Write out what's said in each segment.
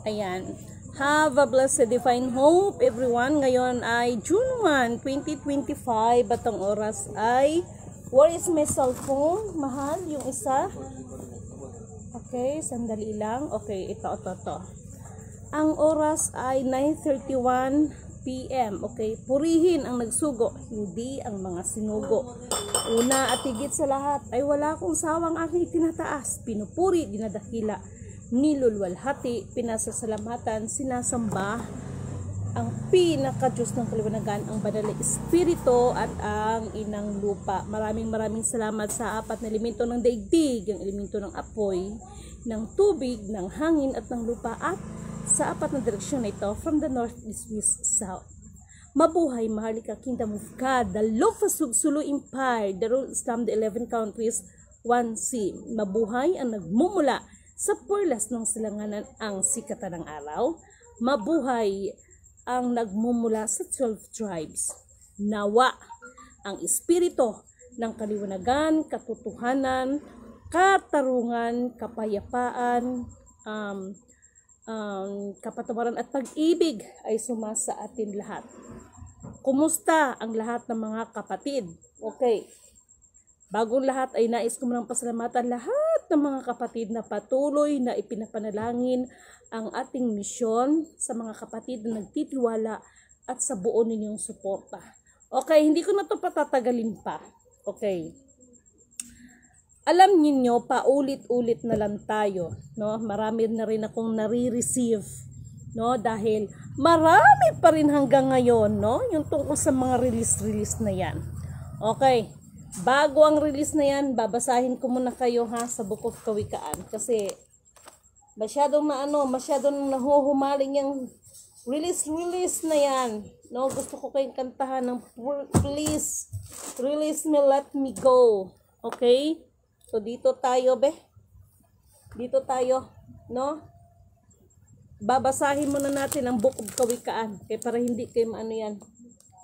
Ayan. Have a blessed divine hope, everyone. Ngayon ay June 1, 2025 at ang oras ay, where is my cellphone? Mahal, yung isa. Okay, sandali lang. Okay, ito. Ang oras ay 9:31 PM. Okay, purihin ang nagsugo, hindi ang mga sinugo. Una at higit sa lahat ay wala akong sawang aking tinataas, pinupuri, dinadakila, nilulwalhati, pinasasalamatan, sinasamba ang pinaka-Diyos ng kaliwanagan, ang banal na Espiritu at ang inang lupa. Maraming salamat sa apat na elemento ng daigdig, ang elemento ng apoy, ng tubig, ng hangin at ng lupa, at sa apat na direksyon na ito, from the north, east, west, south. Mabuhay, mahalika, Kingdom of God, the Lofasug Sulu Empire, the Rule Islam, the 11 countries, 1C. Mabuhay ang nagmumula sa perlas ng silanganan, ang sikatan ng araw. Mabuhay ang nagmumula sa 12 tribes. Nawa ang espiritu ng kaliwanagan, katotohanan, katarungan, kapayapaan, kapatawaran at pag-ibig ay sumasa atin lahat. Kumusta ang lahat ng mga kapatid? Okay. Bagong lahat ay nais ko munang pasalamatan lahat ng mga kapatid na patuloy na ipinapanalangin ang ating misyon, sa mga kapatid na nagtitiwala at sa buo ninyong suporta. Okay, hindi ko na ito patatagalin pa. Okay. Alam niyo, paulit-ulit na lang tayo, no? Marami na rin akong nare-receive, no? Dahil marami pa rin hanggang ngayon, no? Yung tungkol sa mga release na yan. Okay. Bago ang release na yan, babasahin ko muna kayo sa Book of Kawikaan, kasi masyadong nahuhumaling yung release na yan, no? Gusto ko kayong kantahan ng please release me, let me go. Okay? So dito tayo, dito tayo, no? Babasahin muna natin ang Book of Kawikaan, kaya para hindi kayo maano yan.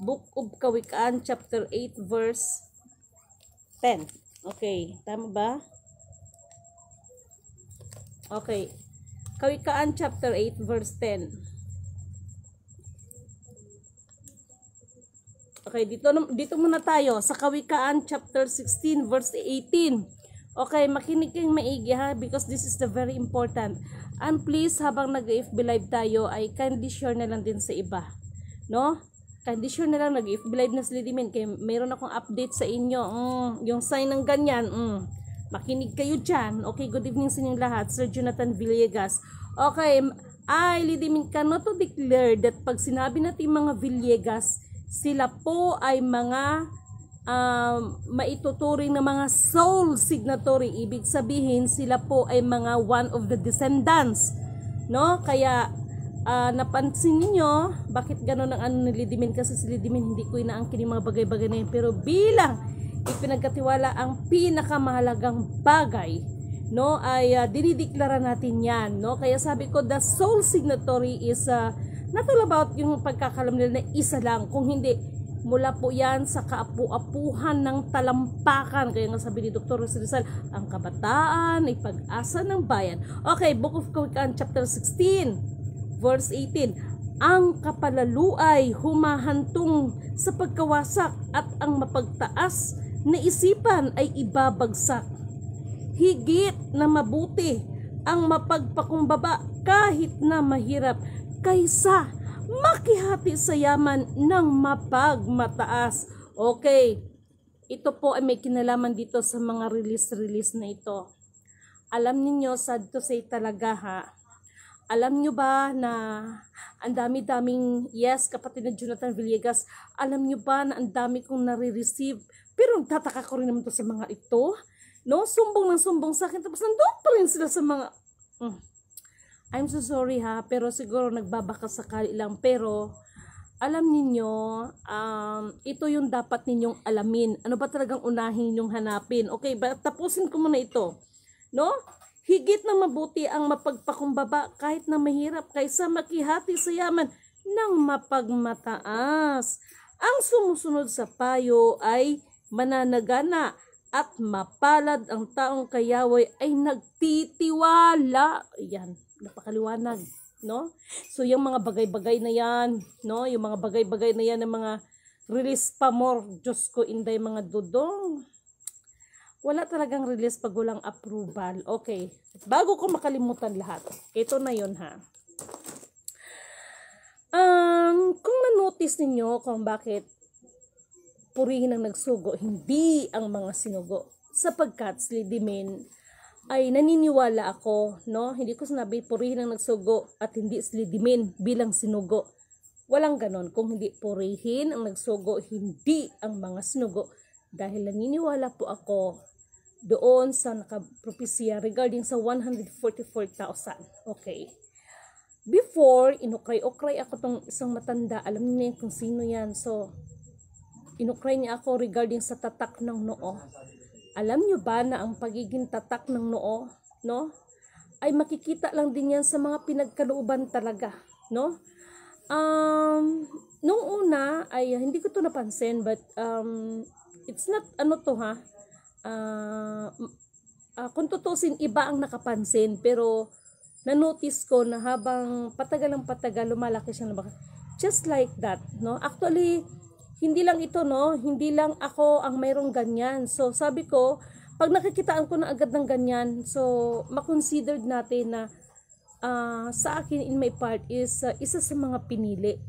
Book of Kawikaan chapter 8 verse 10. Okay, tama ba? Okay. Kawikaan chapter 8 verse 10. Okay, dito muna tayo sa Kawikaan chapter 16 verse 18. Okay, makinig kayong maigi because this is the very important. And please, habang nag-FB live tayo ay kindly share na lang din sa iba. No? Kindly share na lang, nag-FB live na sila din. Kaya mayroon akong update sa inyo. Yung sign ng ganyan. Makinig kayo dyan. Okay, good evening sa inyong lahat. Sir Jonathan Villegas. Okay, Lidimin cannot to declare that pag sinabi natin mga Villegas, sila po ay mga maituturing na mga soul signatory. Ibig sabihin, sila po ay mga one of the descendants. No? Kaya, napansin niyo bakit gano'n ang ni Lidimin, kasi si Lidimin hindi ko inaangkin yung mga bagay-bagay na yun, pero bilang ipinagkatiwala ang pinakamahalagang bagay, no, ay dinideklara natin yan, no? Kaya sabi ko, the soul signatory is not all about yung pagkakalam nila na isa lang, kung hindi, mula po yan sa kaapu-apuhan ng talampakan. Kaya nga sabi ni Dr. Rizal, ang kabataan ay pag-asa ng bayan. Okay, Book of Kawikaan chapter 16 verse 18. Ang kapalaluay humahantong sa pagkawasak, at ang mapagtaas na isipan ay ibabagsak. Higit na mabuti ang mapagpakumbaba kahit na mahirap, kaysa makihati sa yaman ng mapagmataas. Okay, ito po ay may kinalaman dito sa mga release na ito. Alam niyo, sad to say talaga alam nyo ba na ang dami-daming, yes, kapatid na Jonathan Villegas, alam nyo ba na ang dami kong nare-receive, pero tataka ko rin naman to sa mga ito, no? Sumbong sa akin, tapos nandun pa rin sila sa mga, I'm so sorry pero siguro nagbabaka sakali lang, pero alam ninyo, ito yung dapat ninyong alamin. Ano ba talagang unahin ninyong hanapin? Okay, tapusin ko muna ito, no? Higit na mabuti ang mapagpakumbaba kahit na mahirap, kaysa makihati sa yaman ng mapagmataas. Ang sumusunod sa payo ay mananagana, at mapalad ang taong kayaway ay nagtitiwala. Yan. napakaliwanag, no? So yung mga bagay-bagay na yan, no? Yung mga bagay-bagay na yan ng mga release pa more, Diyos ko, inday mga dudong. Wala talagang release pag walang approval. Okay, bago ko makalimutan lahat, ito na yun ha. Kung na-notice ninyo kung bakit purihin ang nagsugo, hindi ang mga sinugo. Sapagkat slidimin ay naniniwala ako, no? Hindi ko sinabi purihin ang nagsugo at hindi slidimin bilang sinugo. Walang ganon. Kung hindi purihin ang nagsugo, hindi ang mga sinugo. Dahil naniniwala po ako doon sa nakapropesya regarding sa 144,000. Okay. Before, inukray-ukray ako tong isang matanda. Alam niyo kung sino yan. So, inukray niya ako regarding sa tatak ng noo. Alam niyo ba na ang pagiging tatak ng noo, no? Ay makikita lang din yan sa mga pinagkalooban talaga, no? Nung una, ay hindi ko to napansin, but it's not, ano to ha? Kung tutusin, iba ang nakapansin, pero na-notice ko na habang patagal ng patagal, lumalaki siya, just like that, no? Actually, hindi lang ito, no? Hindi lang ako ang mayroong ganyan. So, sabi ko, pag nakikitaan ko na agad ng ganyan, so, makonsidered natin na sa akin, in my part, is isa sa mga pinili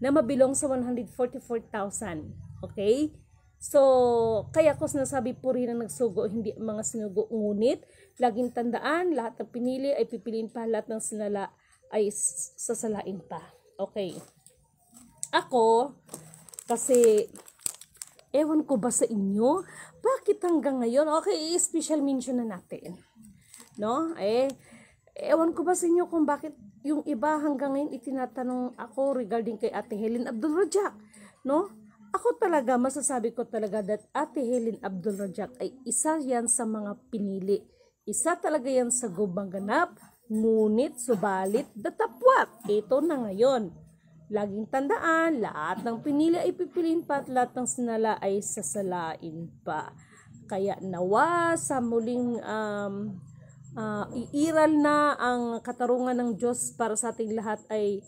na mabilong sa 144,000. Okay? So, kaya ko sinasabi po rin na nagsugo, hindi mga sinugo. Ngunit, laging tandaan, lahat ng pinili ay pipiliin pa, lahat ng sinala ay sasalain pa. Okay. Ako, kasi, ewan ko ba sa inyo, bakit hanggang ngayon, okay, special mention na natin. No? Ewan ko ba sa inyo kung bakit yung iba hanggang ngayon itinatanong ako regarding kay Ate Helen Abdulrajak. No? Ako talaga, masasabi ko talaga that Ate Helen Abdulrajak ay isa yan sa mga pinili. Isa talaga yan sa gubang ganap, ngunit, subalit, datapwat. Ito na ngayon. Laging tandaan, lahat ng pinili ay pipiliin pa at lahat ng sinala ay sasalain pa. Kaya nawa sa muling iiral na ang katarungan ng Diyos para sa ating lahat ay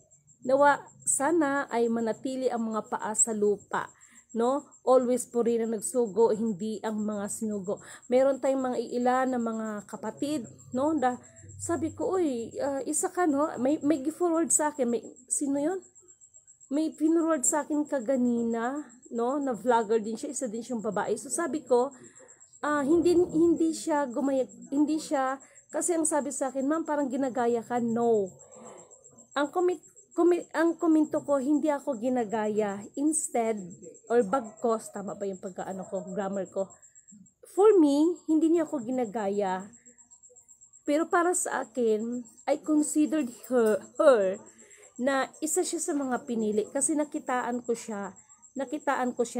nawa sana ay manatili ang mga paa sa lupa. No? Always po rin ang nagsugo, hindi ang mga sinugo. Meron tayong mga iilan na mga kapatid, no? Sabi ko, uy, isa ka, no? May gi-forward sa akin. Sino yun? May pinurward sa akin kaganina, no, na vlogger din siya, isa din siyang babae. So sabi ko, hindi siya hindi siya, kasi ang sabi sa akin, ma'am, parang ginagaya ka. No. Ang komento ko, hindi ako ginagaya. Instead, or bagkos, tama ba yung grammar ko? For me, hindi niya ako ginagaya. Pero para sa akin, I considered her na isa siya sa mga pinili kasi nakitaan ko siya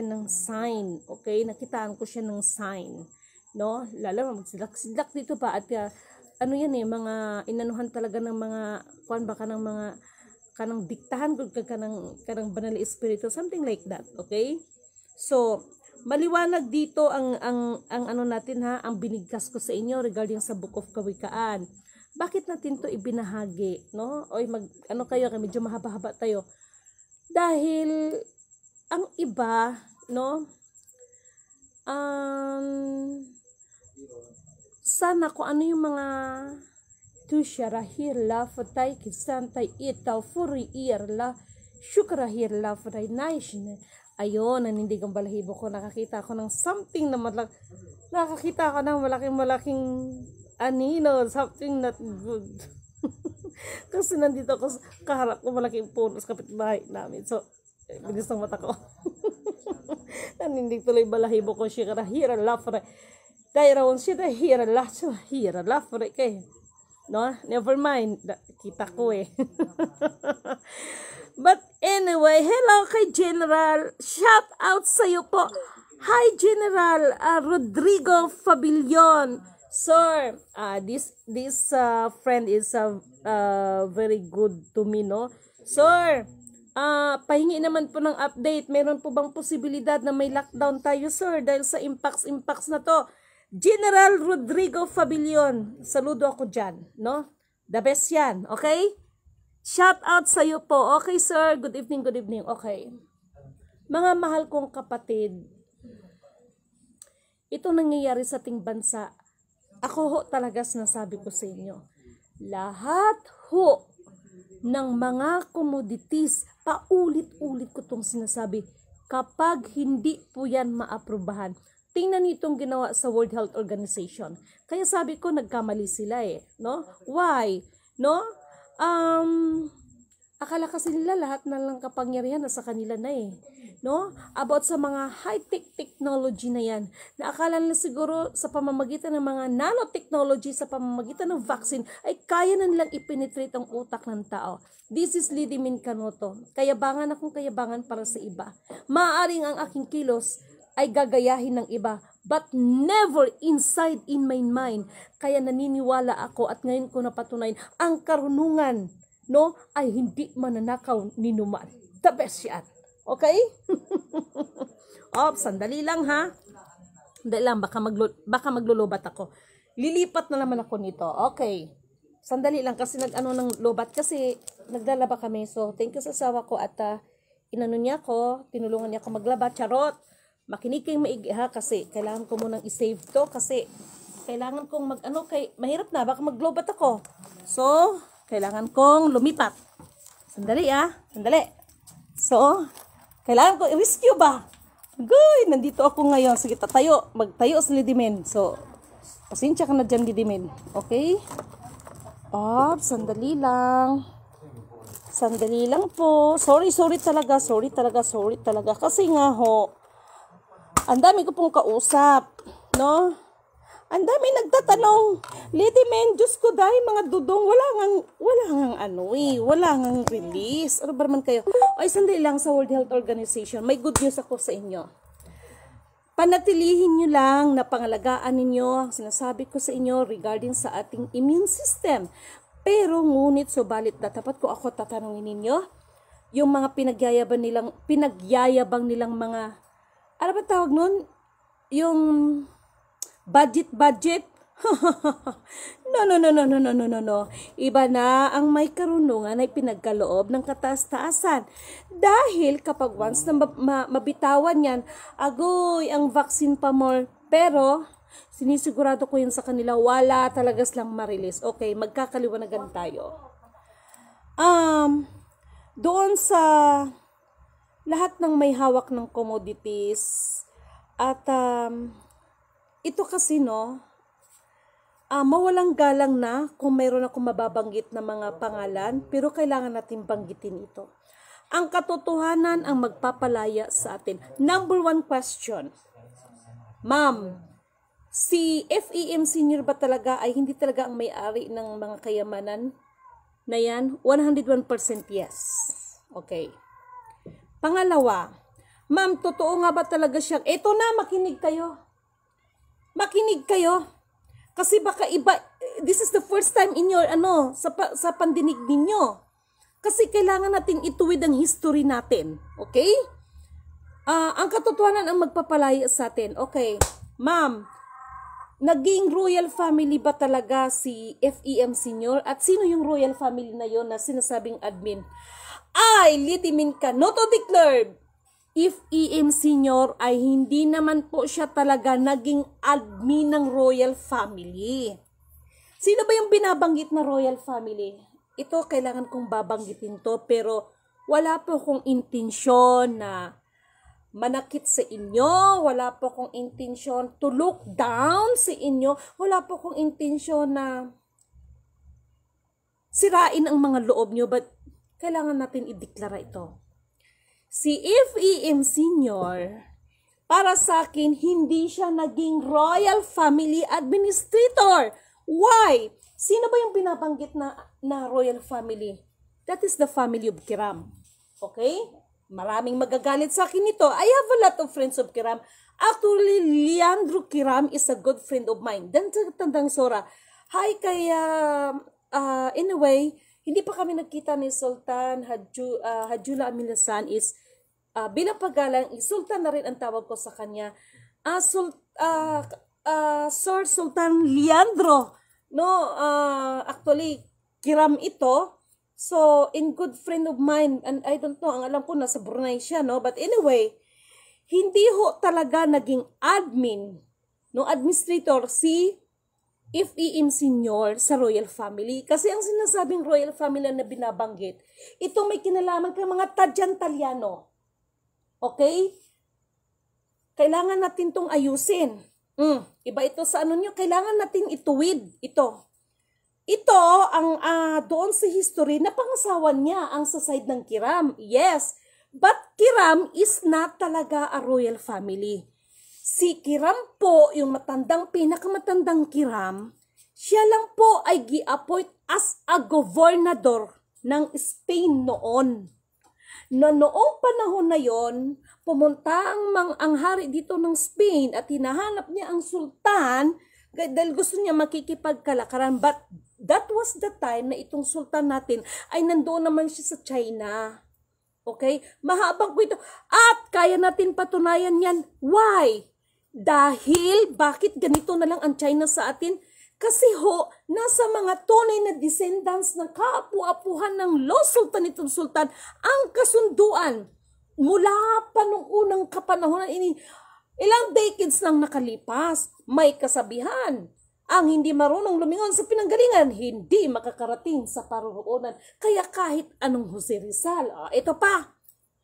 ng sign, okay? Nakitaan ko siya ng sign, no? Lalo magsilak-silak dito pa at ano yan mga inanuhan talaga ng mga kuan baka ng mga kanang diktahan gud kanang banal espiritu, something like that, okay? So, maliwanag dito ang ano natin ha, ang binigkas ko sa inyo regarding sa Book of Kawikaan. Bakit natin to ibinahagi, no? Oy, kayo, medyo mahaba-haba tayo. Dahil ang iba, no? Sana kung ano yung mga tusyarahir la fatay kisantay itaw furiir la syukrahir la fatay naishne. Ayun, nanindig ang balahibo ko. Nakakita ko ng something na nakakita ko ng malaking something not good. Kasi nandito ako kaharap ko malaking puno sa kapitbahay namin. So, bilis ng mata ko. Nanindig tuloy balahibo ko siya hira lafre. Dahil raon siya hira lafre kay. No? Never mind. Kita ko eh. But anyway, hello kay General. Shout out sa iyo po. Hi General Rodrigo Fabilion. Sir, this friend is very good to me, no? Sir, pahingi naman po ng update. Meron po bang posibilidad na may lockdown tayo, sir? Dahil sa impacts na to. General Rodrigo Fabilion, saludo ako dyan, no? The best yan, okay? Shout out sa iyo po. Okay, sir. Good evening, good evening. Okay. Mga mahal kong kapatid, ito nangyayari sa ating bansa. Ako ho talaga sinasabi ko sa inyo. Lahat ho ng mga commodities, paulit-ulit ko itong sinasabi, kapag hindi po yan maaprubahan, tingnan nitong ginawa sa World Health Organization. Kaya sabi ko, nagkamali sila no? Why? No? Akala kasi nila lahat na lang kapangyarihan nasa kanila na no? About sa mga high-tech technology na yan, na akala nila siguro sa pamamagitan ng mga nanotechnology, sa pamamagitan ng vaccine, ay kaya na nilang ipenetrate ang utak ng tao. This is Lidimin Canoto. Kayabangan akong kayabangan para sa iba. Maaaring ang aking kilos ay gagayahin ng iba, but never inside in my mind. Kaya naniniwala ako at ngayon ko napatunayan, ang karunungan, no, ay hindi mananakaw ni numan. The best yan. Okay? Sandali lang ha. Sandali lang, baka maglulubat ako. Lilipat na naman ako nito. Okay. Sandali lang kasi nag-ano ng lobat kasi naglalaba kami. So, thank you sa asawa ko at inano niya ako, tinulungan niya ako maglaba. Charot! Makinig kayong maigi ha kasi kailangan ko munang i-save to kasi kailangan kong mahirap na, baka maglobat ako. So, kailangan kong lumipat. Sandali sandali. So, kailangan ko i-rescue ba? Goy, nandito ako ngayon. Sige, magtayo sa Lidimen. So, pasensya ka na dyan, Lidimen. Okay? Sandali lang. Sandali lang po. Sorry talaga. Kasi nga ho, ang dami ko pong kausap, no? Ang dami nagtatanong, Lady Men, Diyos ko dahil mga dudong, wala ngang release. Ano ba naman kayo? Ay, sandali lang sa World Health Organization. May good news ako sa inyo. Panatilihin nyo lang na pangalagaan ninyo ang sinasabi ko sa inyo regarding sa ating immune system. Pero ngunit, subalit na tapat ko ako tatanungin ninyo, yung mga pinagyayabang nilang mga, ano ba tawag nun? Yung budget. No. Iba na ang may karunungan ay pinagkaloob ng kataas-taasan. Dahil kapag once na mabitawan yan, agoy, ang vaccine pa more. Pero, sinisigurado ko yun sa kanila, wala talaga silang marilis. Okay, magkakaliwanagan tayo. Doon sa lahat ng may hawak ng commodities, at ito kasi mawalang galang na kung mayroon akong mababanggit na mga pangalan, pero kailangan natin banggitin ito. Ang katotohanan ang magpapalaya sa atin. Number 1 question. Ma'am, si FEM Senior ba talaga ay hindi talaga ang may-ari ng mga kayamanan na yan? 101% yes. Okay. Pangalawa, ma'am, totoo nga ba talaga siyang, eto na, makinig kayo. Kasi baka iba, this is the first time in your, sa pandinig ninyo. Kasi kailangan natin ituwid ang history natin. Okay? Ang katotohanan ang magpapalaya sa atin. Okay. Ma'am, naging royal family ba talaga si FEM Senior? At sino yung royal family na yon na sinasabing admin? Lidimin Canoto declared, FEM Senior ay hindi naman po siya talaga naging admin ng royal family. Sino ba yung binabanggit na royal family? Ito, kailangan kong babanggitin to, pero wala po akong intensyon na manakit sa inyo, wala po akong intensyon to look down sa inyo, wala po akong intensyon na sirain ang mga loob nyo, but kailangan natin ideklara ito. Si FEM Senior, para sa akin, hindi siya naging royal family administrator. Why? Sino ba yung binabanggit na royal family? That is the family of Kiram. Okay? Maraming magagalit sa akin nito. I have a lot of friends of Kiram. Actually, Leandro Kiram is a good friend of mine. Dan sa Tandang Sora. Hi, kaya, anyway, hindi pa kami nagkita ni Sultan Hadjula Amilasan is bilang paggalang, Sultan na rin ang tawag ko sa kanya. Sir Sultan Leandro. No, actually, Kiram ito. So, in good friend of mine, and I don't know, ang alam ko nasa Brunei siya, no? But anyway, hindi ho talaga naging admin, no, administrator si FEM Senior sa royal family. Kasi ang sinasabing royal family na binabanggit, ito may kinalaman kay mga Tadyan-Talyano. Okay? Kailangan natin tong ayusin. Iba ito sa ano nyo, kailangan natin ituwid ito. Ito, ang doon sa history, napangasawan niya ang sa side ng Kiram. Yes, but Kiram is not talaga a royal family. Si Kiram po, yung pinakamatandang Kiram, siya lang po ay gi-appoint as a gobernador ng Spain noon. Na noong panahon na yon, pumunta ang hari dito ng Spain at hinahanap niya ang sultan dahil gusto niya makikipagkalakaran. But that was the time na itong sultan natin ay nandoon naman siya sa China. Okay? Mahabang po ito. At kaya natin patunayan yan. Why? Dahil, bakit ganito na lang ang China sa atin? Kasi ho, nasa mga tunay na descendants ng kaapu-apuhan ng lost sultan itong sultan, ang kasunduan mula pa nung unang kapanahonan ini, ilang decades lang nakalipas, may kasabihan. Ang hindi marunong lumingon sa pinanggalingan, hindi makakarating sa paruroonan. Kaya kahit anong Jose Rizal, ito pa,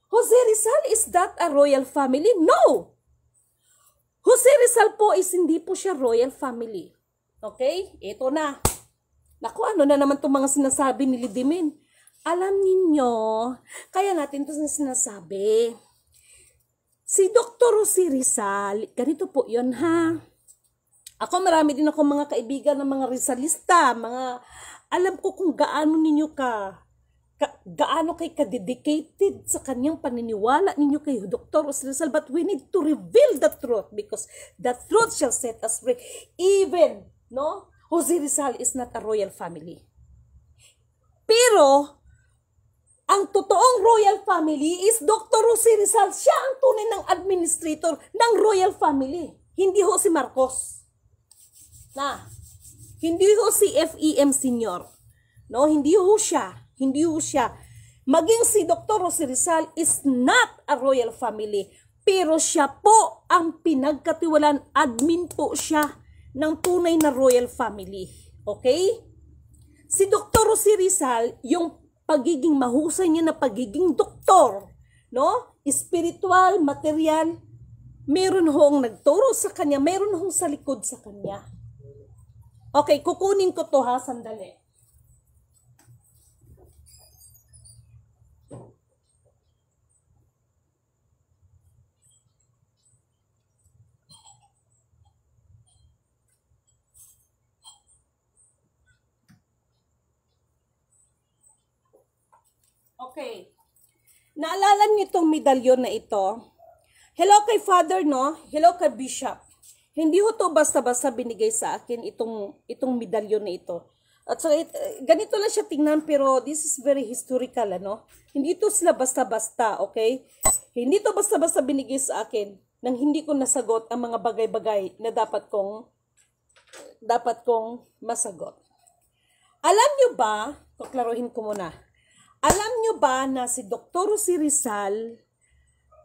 Jose Rizal, is that a royal family? No! Jose Rizal po is hindi po siya royal family. Okay? Ito na. Naku, ano na naman itong mga sinasabi ni Lidimin? Alam ninyo, kaya natin ito sinasabi. Si Dr. Jose Rizal, ganito po yun ha. Ako marami din ako mga kaibigan ng mga Rizalista, alam ko kung gaano ninyo gaano kay ka-dedicated sa kanyang paniniwala ninyo kay Dr. Jose Rizal, but we need to reveal the truth because the truth shall set us free. Even, no, Jose Rizal is not a royal family. Pero, ang totoong royal family is Dr. Jose Rizal. Siya ang tunay ng administrator ng royal family. Hindi ho si Marcos. Hindi ho si FEM Senior. No, hindi ho siya. Hindi ho siya. Maging si Dr. Jose Rizal is not a royal family. Pero siya po ang pinagkatiwalaan. Admin po siya ng tunay na royal family. Okay? Si Dr. Jose Rizal, yung pagiging mahusay niya na pagiging doktor, no? Spiritual, material, meron hong nagturo sa kanya, meron hong sa likod sa kanya. Okay, kukunin ko to ha, sandali. Okay. Naalala niyo itong medalyon na ito? Hello kay Father, no? Hello kay Bishop. Hindi ho to basta-basta binigay sa akin itong medalyon na ito. At so, ganito lang siya tingnan, pero this is very historical, ano? Hindi to sila basta-basta, okay? Hindi to basta-basta binigay sa akin nang hindi ko nasagot ang mga bagay-bagay na dapat kong masagot. Alam nyo ba, kuklaruhin ko muna, alam nyo ba na si Dr. Jose Rizal,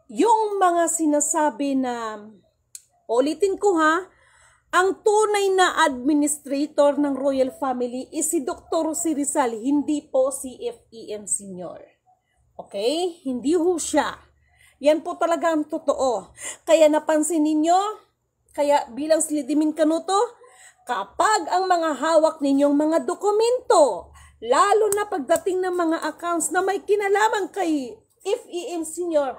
yung mga sinasabi na, ulitin ko ha, ang tunay na administrator ng royal family is si Dr. Jose Rizal, hindi po si FEM Senior. Okay? Hindi ho siya. Yan po talaga ang totoo. Kaya napansin ninyo, kaya bilang Slidimin Canuto, kapag ang mga hawak ninyong mga dokumento, lalo na pagdating ng mga accounts na may kinalaman kay FEM Senior,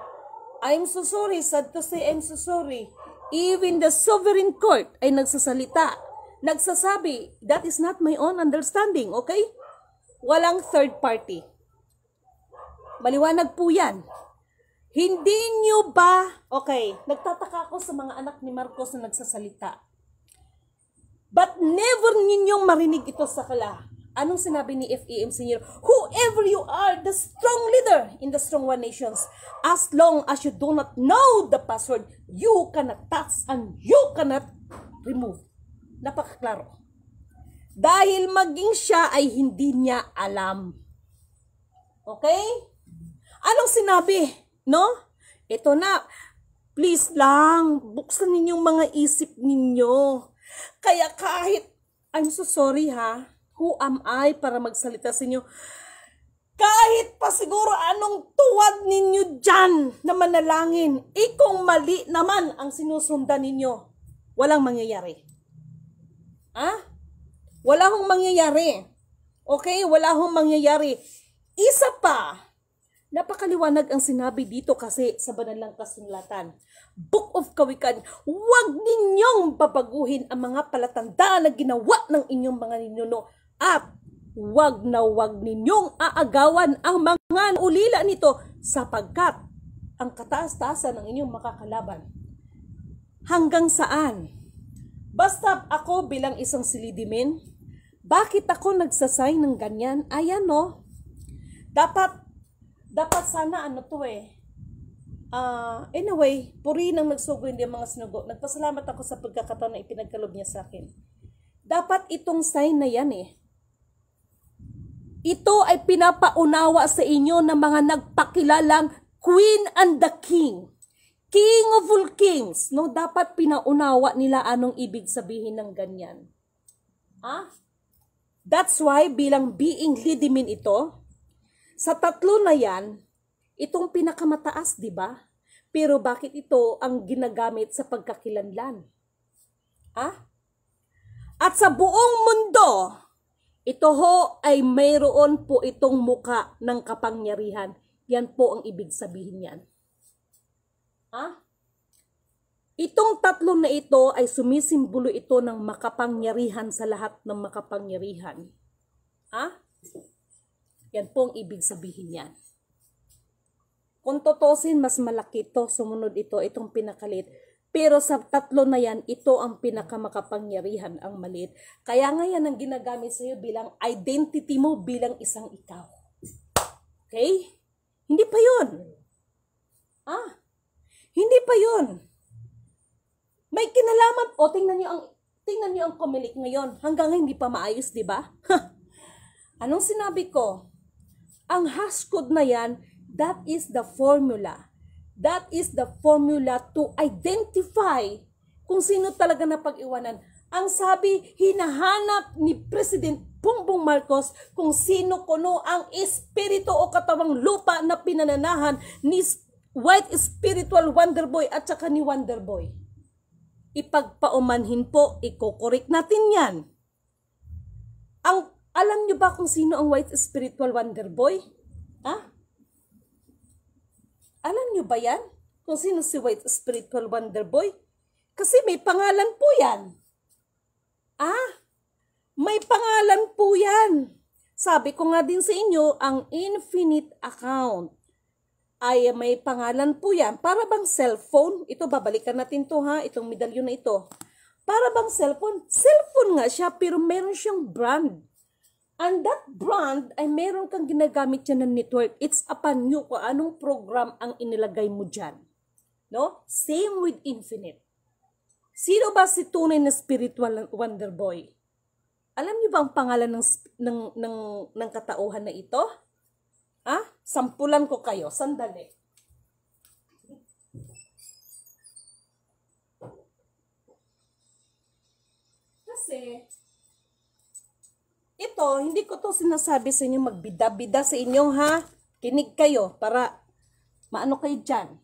I'm so sorry, sad to say I'm so sorry. Even the sovereign court ay nagsasalita. Nagsasabi, that is not my own understanding, okay? Walang third party. Maliwanag po yan. Hindi nyo ba, okay, nagtataka ako sa mga anak ni Marcos na nagsasalita. But never ninyong marinig ito sa kala. Anong sinabi ni FEM Senior? Whoever you are, the strong leader in the strong one nations, as long as you do not know the password, you cannot touch and you cannot remove. Napakaklaro. Dahil maging siya ay hindi niya alam. Okay? Anong sinabi? No? Ito na. Please lang, buksan ninyong mga isip ninyo. Kaya kahit, I'm so sorry ha, who am I para magsalita sa inyo? Kahit pa siguro anong tuwad ninyo dyan na manalangin, kung mali naman ang sinusundan ninyo, walang mangyayari. Wala hong mangyayari. Okay? Wala hong mangyayari. Isa pa, napakaliwanag ang sinabi dito kasi sa banalang kasulatan. Book of Kawikaan, huwag ninyong babaguhin ang mga palatandaan na ginawa ng inyong mga ninuno at huwag na huwag ninyong aagawan ang mga ulila nito sapagkat ang kataas-taasan ng inyong makakalaban. Hanggang saan? Basta ako bilang isang silidimin, bakit ako nagsasay ng ganyan? Ayan no. Dapat sana anyway, puri nang nagsugo hindi ang mga sinugo. Nagpasalamat ako sa pagkakataon na ipinagkalob niya sa akin. Dapat itong sign na yan ito ay pinapaunawa sa inyo ng mga nagpakilalang Queen and the King. King of all kings. No, dapat pinaunawa nila anong ibig sabihin ng ganyan. That's why bilang being lidimin ito, sa tatlo na yan, itong pinakamataas, di ba? Pero bakit ito ang ginagamit sa pagkakilanlan? At sa buong mundo, ito ho ay mayroon po itong muka ng kapangyarihan. Yan po ang ibig sabihin yan. Itong tatlo na ito ay sumisimbolo ito ng makapangyarihan sa lahat ng makapangyarihan. Yan po ang ibig sabihin yan. Kung totosin, mas malaki ito, sumunod ito, itong pinakalit. Pero sa tatlo na yan, ito ang pinakamakapangyarihan, ang maliit. Kaya nga yan ang ginagamit sa iyo bilang identity mo bilang isang ikaw. Okay? Hindi pa yun. Hindi pa yun. May kinalaman. Tingnan niyo ang kumilik ngayon. Hanggang hindi pa maayos, di ba? Anong sinabi ko? Ang hash code na yan, that is the formula. That is the formula to identify kung sino talaga na pag-iwanan. Ang sabi, hinahanap ni President Bongbong Marcos kung sino kuno ang espiritu o katawang lupa na pinananahan ni White Spiritual Wonder Boy at saka ni Wonder Boy. Ipagpaumanhin po, ikokorek natin yan. Alam nyo ba kung sino ang White Spiritual Wonder Boy? Alam nyo ba yan? Kung sino si White Spiritual Wonder Boy? Kasi may pangalan po yan. May pangalan po yan. Sabi ko nga din sa inyo, ang infinite account ay may pangalan po yan. Para bang cellphone? Ito, babalikan natin to ha, itong medalyon na ito. Para bang cellphone? Cellphone nga siya, pero meron siyang brand. And that brand ay meron kang ginagamit yan ng network. It's upon you kung anong program ang inilagay mo dyan. No? Same with infinite. Sino ba si tunay na spiritual Wonder Boy? Alam niyo ba ang pangalan ng katauhan na ito? Sampulan ko kayo. Sandali. Kasi ito, hindi ko to sinasabi sa inyo magbida-bida sa inyo ha. Kinig kayo para maano kayo dyan.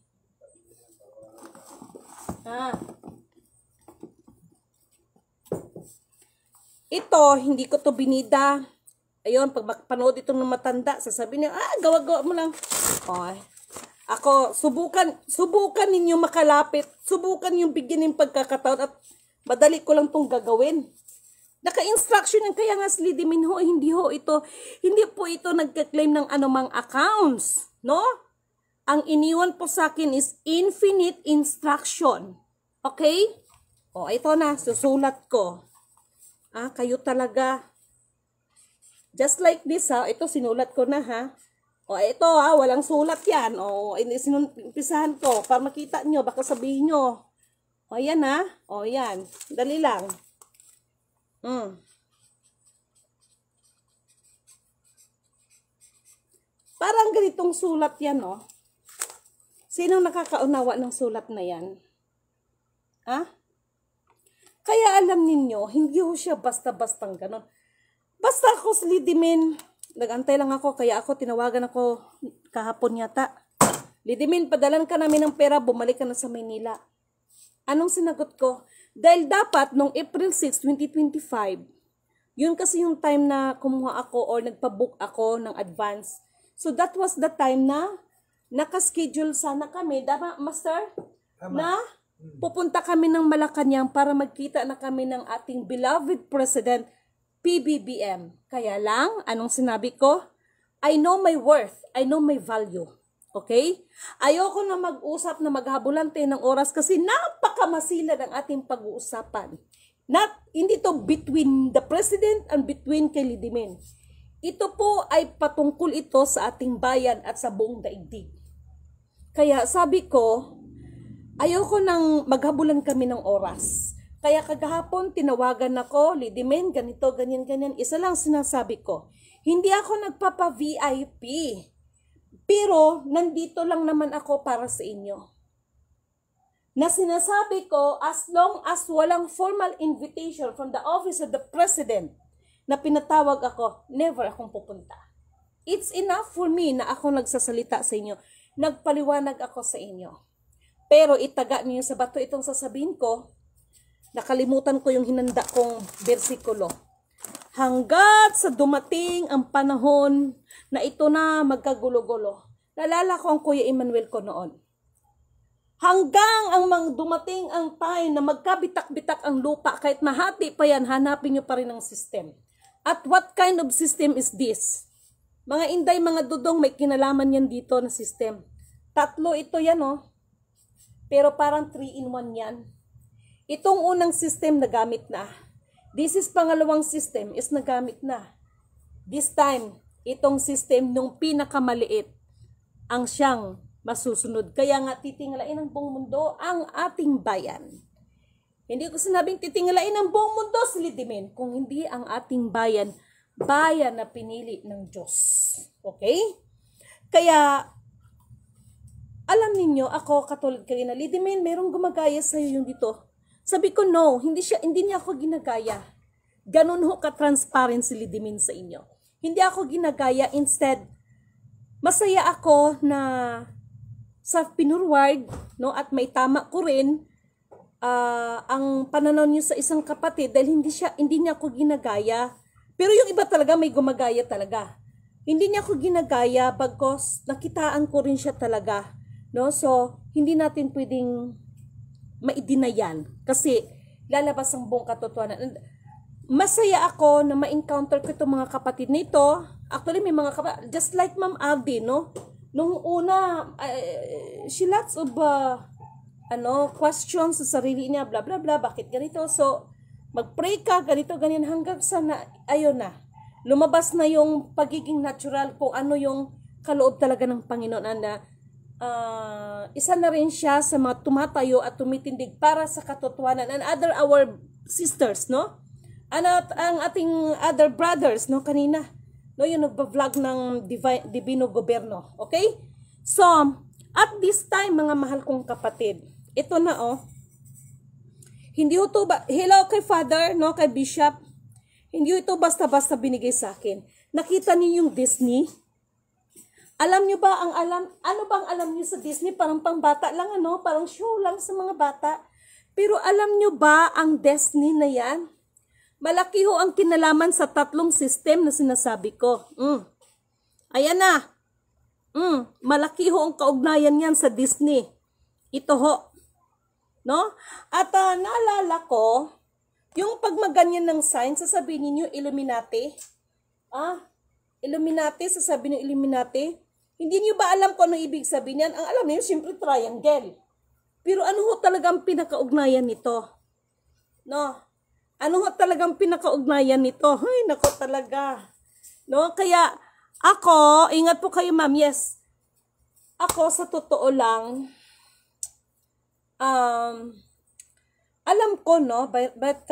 Ito, hindi ko to binida. Ayun, pag panood itong matanda, sasabihin niyo, gawa-gawa mo lang. Ako, subukan ninyo makalapit. Subukan yung bigyan ng pagkakataon at madali ko lang tong gagawin. Naka-instruction yan, kaya nga slidimin ho, hindi po ito nagka-claim ng anumang accounts, no? Ang iniwan po sa akin is infinite instruction. Okay? Ito na, susulat ko. Kayo talaga. Just like this ito sinulat ko na ha. Ito walang sulat yan. Sinumpisahan ko para makita nyo, baka sabihin nyo. Yan yan. Dali lang. Parang ganitong sulat yan, no? Sinong nakakaunawa ng sulat na yan? Ha? Kaya alam ninyo, hindi ho siya basta-bastang ganon. Basta ako si Lidimin, nag-antay lang ako, kaya ako tinawagan ako kahapon yata. Lidimin, padalan ka namin ng pera, bumalik ka na sa Maynila. Anong sinagot ko? Dahil dapat, nung April 6, 2025, yun kasi yung time na kumuha ako or nagpa-book ako ng advance. So that was the time na nakaschedule sana kami, dapat master, na pupunta kami ng Malacanang para magkita na kami ng ating beloved President, PBBM. Kaya lang, anong sinabi ko? I know my worth, I know my value. Okay? Ayoko na mag-usap na maghabulante ng oras kasi napakamasila ng ating pag-uusapan. Hindi to between the President and between kay Lidimin. Ito po ay patungkol ito sa ating bayan at sa buong daigdig. Kaya sabi ko, ayoko nang maghabulan kami ng oras. Kaya kagahapon tinawagan ako, Lidimin, ganito, ganyan, ganyan. Isa lang sinasabi ko, hindi ako nagpapa-VIP. Pero nandito lang naman ako para sa inyo. Na sinasabi ko, as long as walang formal invitation from the office of the President na pinatawag ako, never akong pupunta. It's enough for me na ako nagsasalita sa inyo. Nagpaliwanag ako sa inyo. Pero itaga niyo sa bato itong sasabihin ko, nakalimutan ko yung hinanda kong bersikulo. Hanggat sa dumating ang panahon na ito na magkagulo-gulo. Nalala ko ang Kuya Emmanuel ko noon. Hanggang ang dumating ang time na magkabitak-bitak ang lupa, kahit mahati pa yan, hanapin nyo pa rin ang system. At what kind of system is this? Mga inday, mga dudong, may kinalaman yan dito na system. Tatlo ito yan, oh. Pero parang 3-in-1 yan. Itong unang system nagamit na. This is pangalawang system is nagamit na. This time, itong system nung pinakamaliit ang siyang masusunod. Kaya nga titingalain ng buong mundo ang ating bayan. Hindi ko sinabing titingalain ng buong mundo si Lidimin, kung hindi ang ating bayan, bayan na pinili ng Diyos. Okay? Kaya, alam ninyo, ako katulad kayo na, Lidimin, merong gumagaya sa'yo yung dito. Sabi ko, no, hindi niya ako ginagaya. Ganun ho ka-transparent si Lidimin sa inyo. Hindi ako ginagaya, instead, masaya ako na sa pinurward, no, at may tama ko rin ang pananaw niyo sa isang kapatid dahil hindi niya ako ginagaya. Pero yung iba talaga may gumagaya talaga. Hindi niya ako ginagaya bagkos nakitaan ko rin siya talaga, no? So, hindi natin pwedeng maidinayan kasi lalabas ang buong katotohanan. Masaya ako na ma-encounter ko itong mga kapatid nito. Actually, may mga kapatid, just like Ma'am Aldi, no? Nung una, she lots of questions sa sarili niya, bla bla bla, bakit ganito? So, mag-pray ka, ganito, ganyan, hanggang sa ayun na. Lumabas na yung pagiging natural kung ano yung kaloob talaga ng Panginoon na isa na rin siya sa mga tumatayo at tumitindig para sa katotohanan and other our sisters, no? Ang ating other brothers, no, kanina. No, yung nagba-vlog ng Divino Gobyerno. Okay? So, at this time, mga mahal kong kapatid, ito na, oh. Hindi ito hello kay Father, no, kay Bishop. Hindi ito basta-basta binigay sa akin. Nakita niyo yung Disney? Alam niyo ba ano bang alam niyo sa Disney? Parang pangbata lang, ano? Parang show lang sa mga bata. Pero alam niyo ba ang Disney na yan? Malaki ho ang kinalaman sa tatlong system na sinasabi ko. Ayan na. Malaki ho ang kaugnayan yan sa Disney. Ito ho. No? At naalala ko, yung pagmaganyan ng sign, sasabihin niyo Illuminati. Illuminati, sasabihin niyo Illuminati. Hindi niyo ba alam kung ano ibig sabihin yan? Ang alam niyo, siyempre triangle. Pero ano ho talagang pinakaugnayan nito? No? Ano ho talagang pinakaugnayan nito? Ay, nako talaga. No? Kaya, ako, ingat po kayo ma'am, yes. Ako, sa totoo lang, alam ko, no, but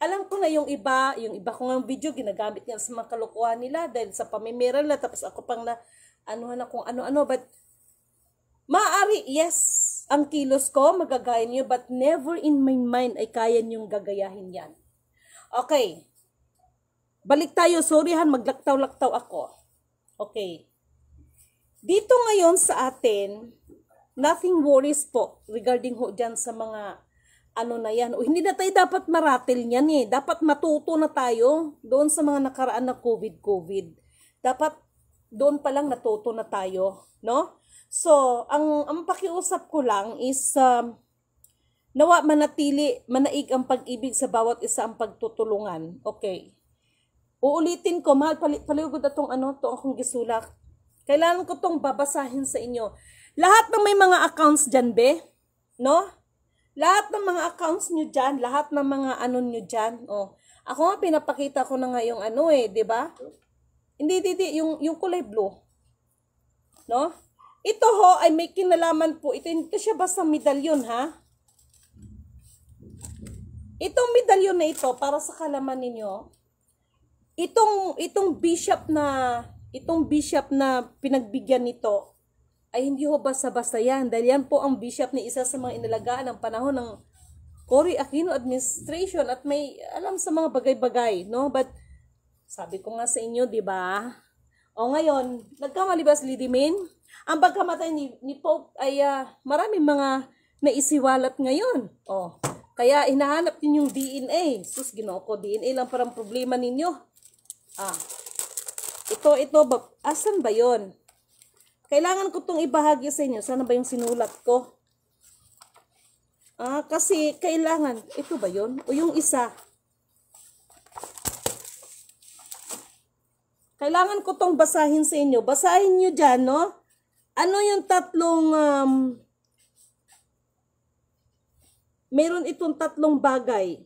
alam ko na yung iba ko ng video, ginagamit niya sa mga kalokohan nila dahil sa pamimira nila, tapos ako pang na, ano na kung ano-ano, but, maaari, yes, ang kilos ko, magagaya niyo, but never in my mind ay kaya niyong gagayahin yan. Okay. Balik tayo, sorryhan, maglaktaw-laktaw ako. Okay. Dito ngayon sa atin, nothing worries po regarding ho dyan sa mga ano na yan. O hindi na tayo dapat maratil niyan eh. Dapat matuto na tayo doon sa mga nakaraan na COVID. Dapat doon pa lang natuto na tayo, no? So, ang pakiusap ko lang is nawa manatili, manaig ang pag-ibig sa bawat isa ang pagtutulungan. Okay. Uulitin ko, mahal, paliugod na itong akong gisulak. Kailangan ko itong babasahin sa inyo. Lahat ng may mga accounts dyan, be, no? Lahat ng mga accounts nyo dyan, lahat ng mga nyo dyan, oh. Ako nga, pinapakita ko na nga yung di ba? Hindi, yung kulay blue. No? Ito ho, ay may kinalaman po. Ito siya basta medalyon, ha? Itong medalyon na ito, para sa kalaman ninyo, itong bishop na pinagbigyan nito ay hindi ho basta-basta yan. Dahil yan po ang bishop ni isa sa mga inalagaan ng panahon ng Cory Aquino administration at may alam sa mga bagay-bagay, no? But sabi ko nga sa inyo, di ba? O ngayon, nagkamali ba si Lidimin? Ang pagkamatay ni Pope ay maraming mga naisiwalat ngayon. O, kaya hinahanap din yung DNA. Sus, Ginoo ko, DNA lang parang problema ninyo. Ito, asan ba yon? Kailangan ko itong ibahagi sa inyo. Sana ba yung sinulat ko? Kasi kailangan, ito ba yon? O yung isa? Kailangan ko itong basahin sa inyo. Basahin nyo dyan, no? Ano yung tatlong, meron itong tatlong bagay.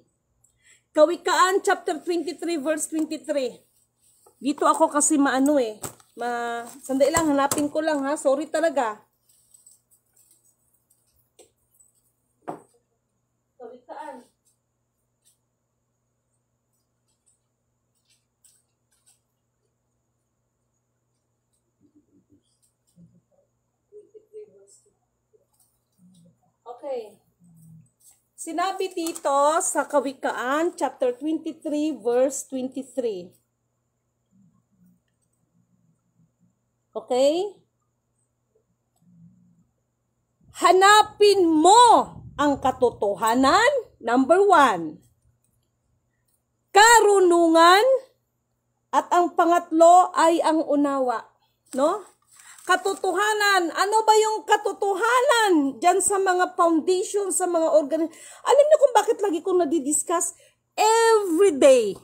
Kawikaan, chapter 23, verse 23. Dito ako kasi sandali lang, hanapin ko lang ha. Sorry talaga. Kawikaan. Okay. Sinabi dito sa Kawikaan, chapter 23, verse 23. Okay? Hanapin mo ang katotohanan, number 1. Karunungan, at ang pangatlo ay ang unawa. No? Katotohanan. Ano ba yung katotohanan dyan sa mga foundation, sa mga Alam niyo kung bakit lagi kong nadidiscuss? Every day.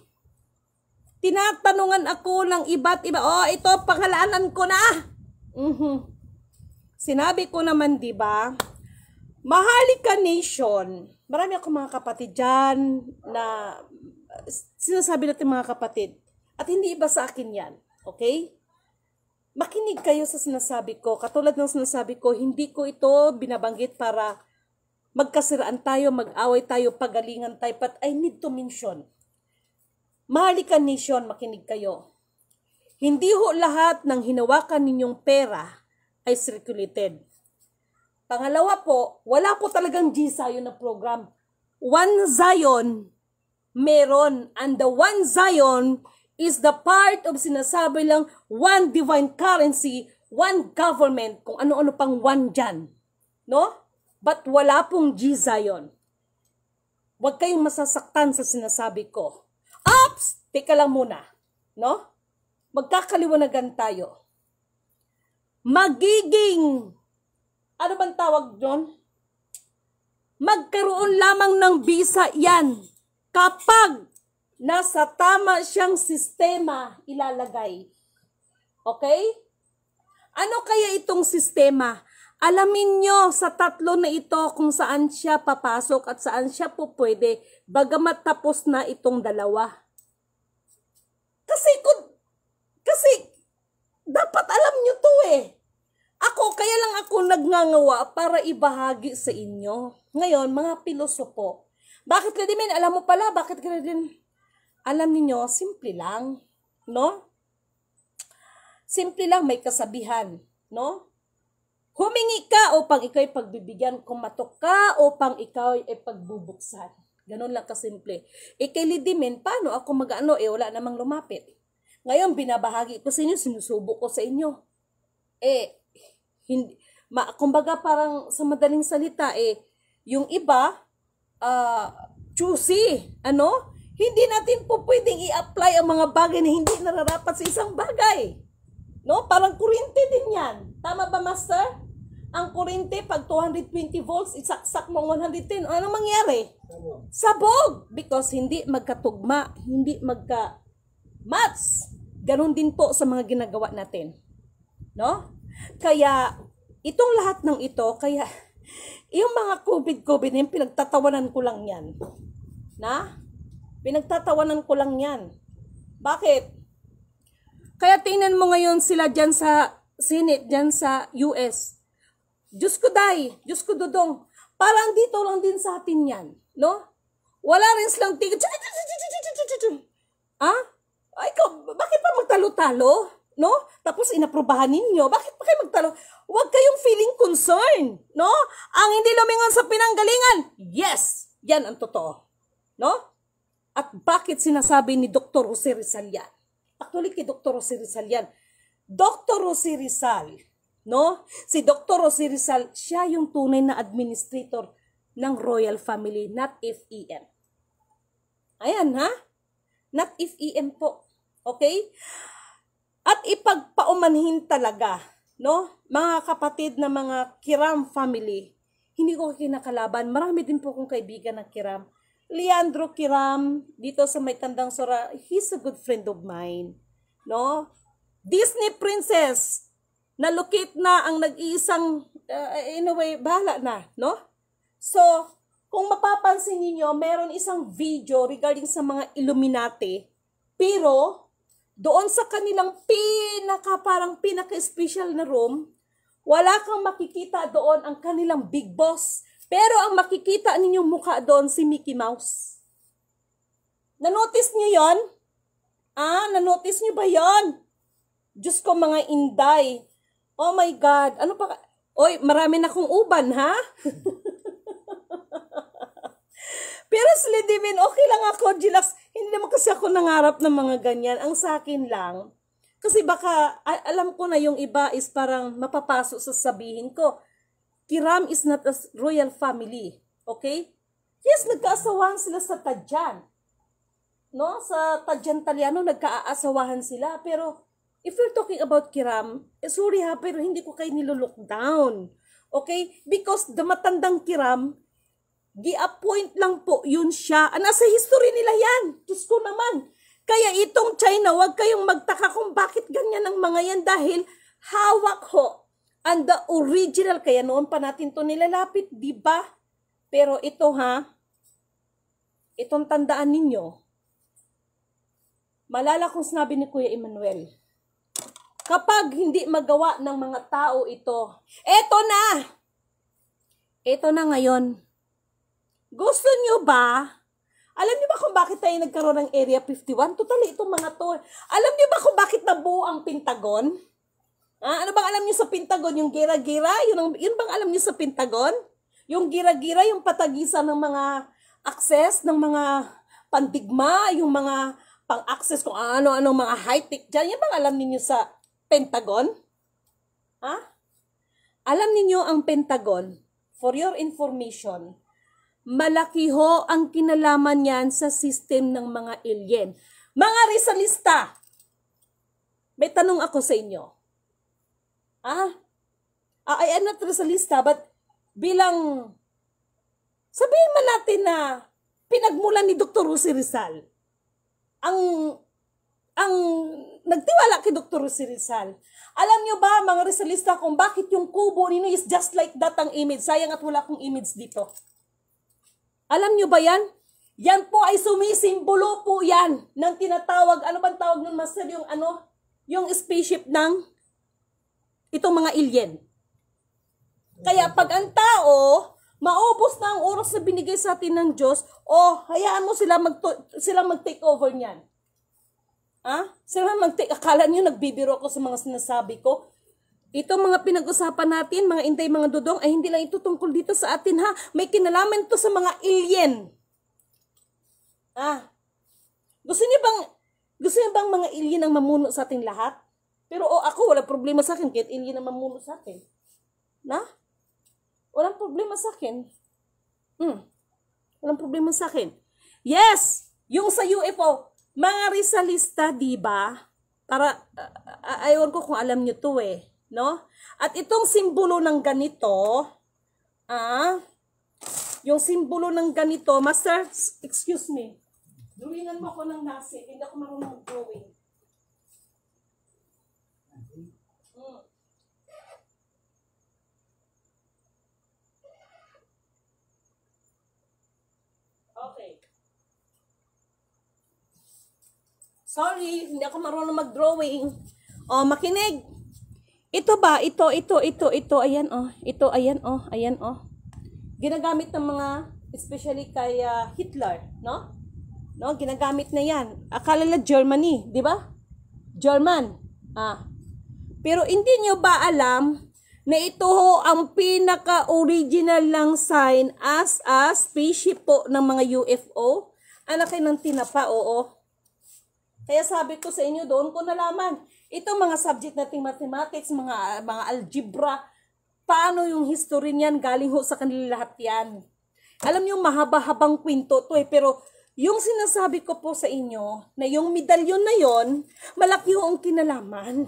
Tinatanungan ako ng iba't iba. Ito, pangalanan ko na. Sinabi ko naman, di ba? Mahalika Nation. Marami akong mga kapatid dyan na sinasabi natin mga kapatid. At hindi iba sa akin yan. Okay? Makinig kayo sa sinasabi ko. Katulad ng sinasabi ko, hindi ko ito binabanggit para magkasiraan tayo, mag-away tayo, pagalingan tayo. But I need to mention. Mahalika Nation, makinig kayo. Hindi ho lahat ng hinawakan ninyong pera ay circulated. Pangalawa po, wala po talagang G-Zion na program. One Zion, meron. And the One Zion is the part of sinasabi lang one divine currency, one government, kung ano-ano pang one dyan. No? But wala pong G-Zion. Huwag kayong masasaktan sa sinasabi ko. Ops! Teka lang muna. No? Magkakaliwanagan tayo. Magiging, ano bang tawag doon? Magkaroon lamang ng visa yan kapag nasa tama siyang sistema ilalagay. Okay? Ano kaya itong sistema? Alamin nyo sa tatlo na ito kung saan siya papasok at saan siya po pwede, bagamat tapos na itong dalawa. Kasi dapat alam nyo to kaya lang ako nagngangawa para ibahagi sa inyo. Ngayon, mga pilosopo, Bakit ka din? Alam mo pala, bakit ka din? Alam niyo, simple lang, no? Simple lang, may kasabihan, no? Humingi ka upang ikaw'y pagbibigyan, kumatok ka upang ikaw'y pagbubuksan. Ganon lang kasimple. Kay Lidimen, paano ako mag-ano? Wala namang lumapit. Ngayon, binabahagi ko sa inyo, sinusubok ko sa inyo. Hindi, kumbaga parang sa madaling salita, yung iba, choosy, ano? Hindi natin po pwedeng i-apply ang mga bagay na hindi nararapat sa isang bagay. No? Parang kuryente din yan. Tama ba, Master? Ang kuryente, pag 220 volts, isaksak mo 110. Ano mangyari? Sabog. Because hindi magkatugma, hindi magka-match. Ganon din po sa mga ginagawa natin. No? Kaya, itong lahat ng ito, kaya, yung mga COVID, yung pinagtatawanan ko lang yan. Pinagtatawanan ko lang yan. Bakit? Kaya tingnan mo ngayon sila dyan sa Senate, dyan sa US. Diyos ko day, Diyos ko dudong. Parang dito lang din sa atin yan. No? Wala rin silang tigil. Ay, bakit pa magtalo-talo? No? Tapos inaprobahan ninyo. Bakit pa kayo magtalo? Huwag kayong feeling concern. No? Ang hindi lumingon sa pinanggalingan. Yes! Yan ang totoo. No? At bakit sinasabi ni Dr. Jose Rizal yan? Actually, kay Dr. Jose Rizal yan. Dr. Jose Rizal, no? Si Dr. Jose Rizal, siya yung tunay na administrator ng royal family, not FEM. Ayan, ha? Not FEM po. Okay? At ipagpaumanhin talaga, no? Mga kapatid na mga Kiram family, hindi ko kinakalaban. Marami din po kong kaibigan ng Kiram. Leandro Kiram, dito sa May Tandang Sora, he's a good friend of mine. No? Disney princess, nalukit na ang nag-iisang, in a way, bahala na. No? So, kung mapapansin niyo, meron isang video regarding sa mga Illuminati, pero doon sa kanilang pinaka-special na room, wala kang makikita doon ang kanilang big boss. Pero ang makikita ninyong mukha doon si Mickey Mouse. Nanotice niyo yon? Nanotice niyo ba yon? Diyos ko mga inday. Oh my God. Ano pa? Oy, marami na kong uban, ha? Pero Slidimin, okay lang ako, Gilax. Hindi naman kasi ako nangarap ng mga ganyan. Ang sa akin lang, kasi baka, alam ko na yung iba is parang mapapasok sa sabihin ko. Kiram is not a royal family. Okay? Yes, nagkaasawahan sila sa Tadjan. No? Sa Tadjan Taliano, nagkaasawahan sila. Pero, if we're talking about Kiram, sorry ha, pero hindi ko kayo nilolook down. Okay? Because the matandang Kiram, gi-appoint lang po yun siya. Nasa history nila yan. Diyos ko naman. Kaya itong China, huwag kayong magtaka kung bakit ganyan ang mga yan dahil hawak ho. And the original, kaya noon pa natin to nilalapit, di ba? Pero ito ha, itong tandaan ninyo, malala kong sinabi ni Kuya Emmanuel, kapag hindi magawa ng mga tao ito, eto na ngayon. Gusto nyo ba? Alam niyo ba kung bakit tayo nagkaroon ng Area 51? Totally itong mga to. Alam niyo ba kung bakit nabuo ang Pentagon? Ano bang alam niyo sa Pentagon? Yung gira-gira? Yun bang alam niyo sa Pentagon? Yung gira-gira, yung patagisan ng mga access, ng mga pandigma, yung mga pang-access kung ano-ano, mga high-tech dyan. Yan bang alam niyo sa Pentagon? Alam niyo ang Pentagon, for your information, malaki ho ang kinalaman yan sa system ng mga alien. Mga Rizalista, may tanong ako sa inyo. I am not Rizalista, but bilang, sabihin man natin na pinagmulan ni Dr. Jose Rizal, ang nagtiwala kay Dr. Jose Rizal. Alam nyo ba, mga Rizalista, kung bakit yung kubo ninyo is just like that ang image? Sayang at wala akong image dito. Alam nyo ba yan? Yan po ay sumisimbolo po yan ng tinatawag, ano bang tawag nun, Master? Yung spaceship ng itong mga alien. Kaya pag ang tao, Maubos na ang oras na binigay sa atin ng Diyos, hayaan mo sila mag-take over niyan. Sila akala niyo nagbibiro ako sa mga sinasabi ko? Itong mga pinag-usapan natin, mga Inday, mga Dudong, ay hindi lang ito tungkol dito sa atin ha. May kinalaman ito sa mga alien. Gusto niyo bang mga alien ang mamuno sa ating lahat? Pero ako, walang problema sa akin kahit alien ang mamuno sa akin. Walang problema sa akin. Walang problema sa akin. Yes! Yung sa UFO, mga Rizalista, diba? Para, ayaw ko kung alam nyo to no? At itong simbolo ng ganito, yung simbolo ng ganito, Master, excuse me, drawingan mo ako ng nasi, hindi ako marunong mag-drawing. Okay. Sorry, hindi ako marunong mag-drawing. Makinig. Ito ba? Ito, ayan ayan Ginagamit ng mga, especially kay Hitler, no? Ginagamit na yan. Akala na Germany, di ba? German. Pero hindi nyo ba alam na ito ang pinaka-original lang sign as a spaceship po ng mga UFO? Anak kayo ng tinapa, oo. Kaya sabi ko sa inyo, doon ko nalaman. Ito mga subject nating mathematics, mga algebra, paano yung history niyan, galing ho sa kanila lahat yan. Alam niyo, mahaba-habang kwento to pero yung sinasabi ko po sa inyo, na yung medalyon na yon, malaki ho ang kinalaman.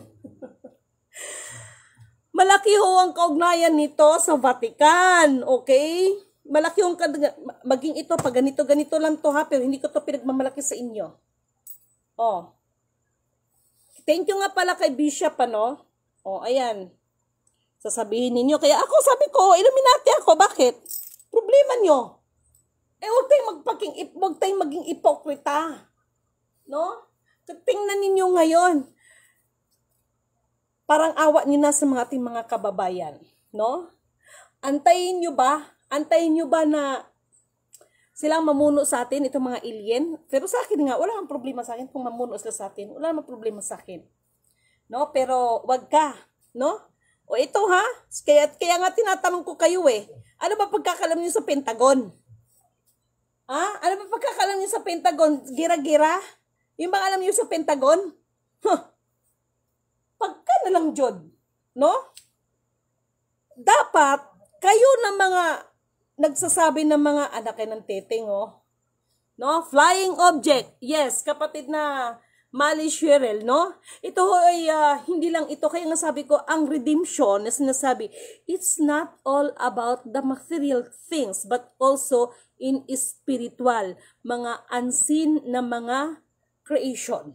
Malaki ho ang kaugnayan nito sa Vatican, okay? Malaki ho ang maging ito, pag ganito lang to ha, pero hindi ko to pinagmamalaki sa inyo. Thank you nga pala kay Bishop, ayan. Sasabihin ninyo, kaya ako sabi ko, Illuminati ako, bakit? Problema nyo. Huwag tayong maging ipokrita. No? Tingnan ninyo ngayon. Parang awa nyo na sa mga ating mga kababayan. No? Antayin nyo ba na silang mamuno sa atin, itong mga alien? Pero sa akin nga, wala kang problema sa akin kung mamuno sila sa atin. Wala namang problema sa akin. No? Pero wag ka. No? Ito ha? Kaya nga tinatanong ko kayo ano ba pagkakalam niyo sa Pentagon? Ano ba pagkakalam niyo sa Pentagon? Gira-gira? Yung bang alam niyo sa Pentagon? Pagka na lang Jod. No? Dapat, kayo na mga nagsasabi ng mga anak ng teteng, no? Flying object. Yes, kapatid na Mali Sherel, no? Ito ay hindi lang ito, kaya nga sabi ko, ang redemption na sinasabi, it's not all about the material things, but also in spiritual, mga unseen na mga creation.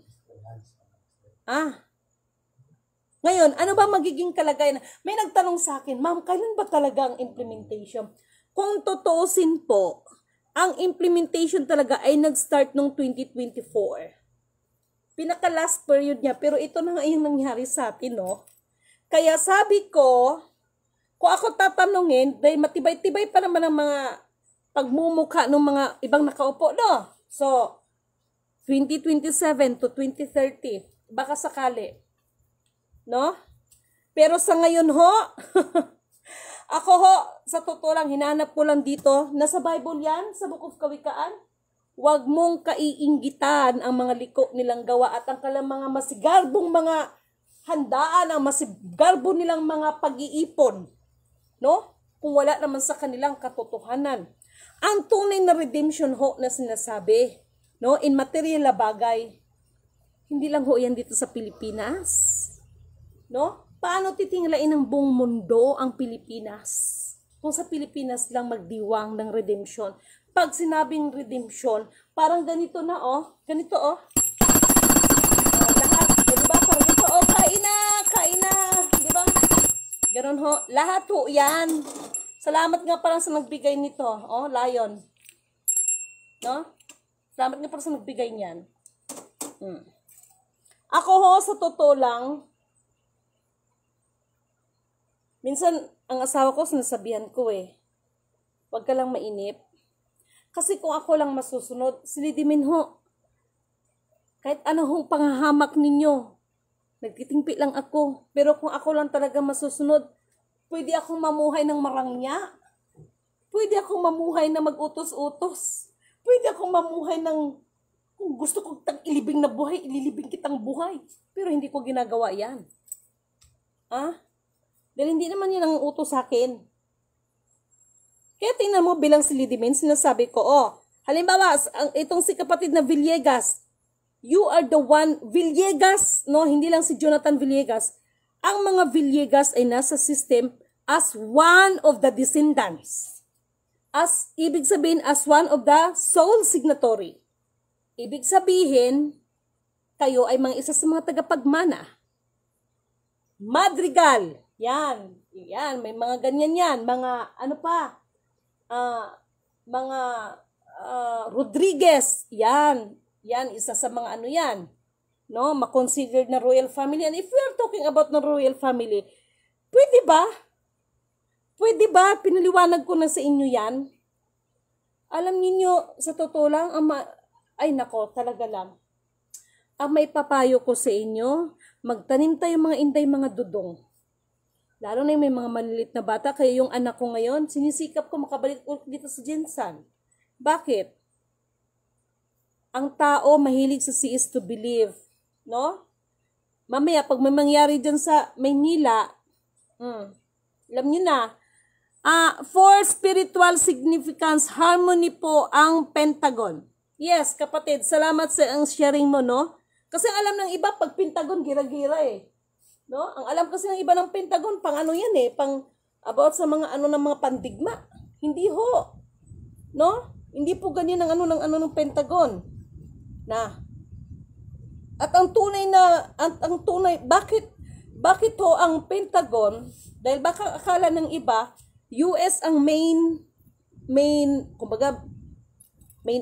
Ngayon, ano ba magiging kalagayan? May nagtanong sa akin, ma'am, kailan ba talaga ang implementation? Kung totoosin po, ang implementation talaga ay nag-start noong 2024. Pinaka-last period niya, pero ito na nga yung nangyari sa atin, no? Kaya sabi ko, kung ako tatanungin, dahil matibay-tibay pa naman ang mga pagmumukha ng mga ibang nakaupo, no? So, 2027 to 2030, baka sakali. No? Pero sa ngayon ho, ako ho, sa totoo lang, hinanap ko lang dito, nasa Bible yan, sa Book of Kawikaan, huwag mong kaiinggitan ang mga liko nilang gawa at ang kalang mga masigarbong mga handaan, ang masigarbo nilang mga pag-iipon. No? Kung wala naman sa kanilang katotohanan. Ang tunay na redemption ho na sinasabi, no, in material na bagay, hindi lang ho yan dito sa Pilipinas. No? Paano titinglain ng buong mundo ang Pilipinas? Kung sa Pilipinas lang magdiwang ng redemption. Pag sinabing redemption, parang ganito na ganito lahat, di ba? Parang ganito, kain na, di ba? Ganon ho, lahat ho yan. Salamat nga parang sa nagbigay nito, Lion. No? Salamat nga parang sa nagbigay niyan. Ako ho, sa totoo lang, minsan, ang asawa ko, sinasabihan ko Huwag ka lang mainip. Kasi kung ako lang masusunod, silidimin ho. Kahit ano hong panghahamak ninyo, nagtitingpi lang ako. Pero kung ako lang talaga masusunod, pwede akong mamuhay ng marangya. Pwede akong mamuhay na mag-utos-utos. Pwede akong mamuhay ng, kung gusto kong ilibing na buhay, ililibing kitang buhay. Pero hindi ko ginagawa yan. Dahil hindi naman yan ang utos sa akin. Kaya tingnan mo bilang silidimin, sinasabi ko, halimbawa, itong si kapatid na Villegas, you are the one, Villegas, no, hindi lang si Jonathan Villegas, ang mga Villegas ay nasa system as one of the descendants. Ibig sabihin, as one of the sole signatory. Ibig sabihin, kayo ay mga isa sa mga tagapagmana. Madrigal, yan, may mga ganyan yan, mga, mga Rodriguez, yan, isa sa mga ano yan, no, makonsidered na royal family. And if we are talking about the royal family, pwede ba? Pinaliwanag ko na sa inyo yan. Alam niyo sa totoo lang, ay nako, talaga lang. Ang may papayo ko sa inyo, magtanim tayo mga inday, mga dudong. Lalo na yung may mga malilit na bata, kaya yung anak ko ngayon, sinisikap ko makabalik ulit dito sa Jensan. Bakit? Ang tao mahilig sa see is to believe, no? Mamaya, pag may mangyari dyan sa Maynila, alam nyo na, for spiritual significance, harmony po ang Pentagon. Yes, kapatid, salamat sa ang sharing mo, no? Kasi alam ng iba, pag Pentagon, gira-gira eh. No? Ang alam kasi ng iba ng Pentagon, pang ano yan eh, pang about sa mga ano ng mga pandigma. Hindi ho. No? Hindi po ganyan ang ng Pentagon. At ang tunay, bakit ho ang Pentagon, dahil baka akala ng iba, US ang main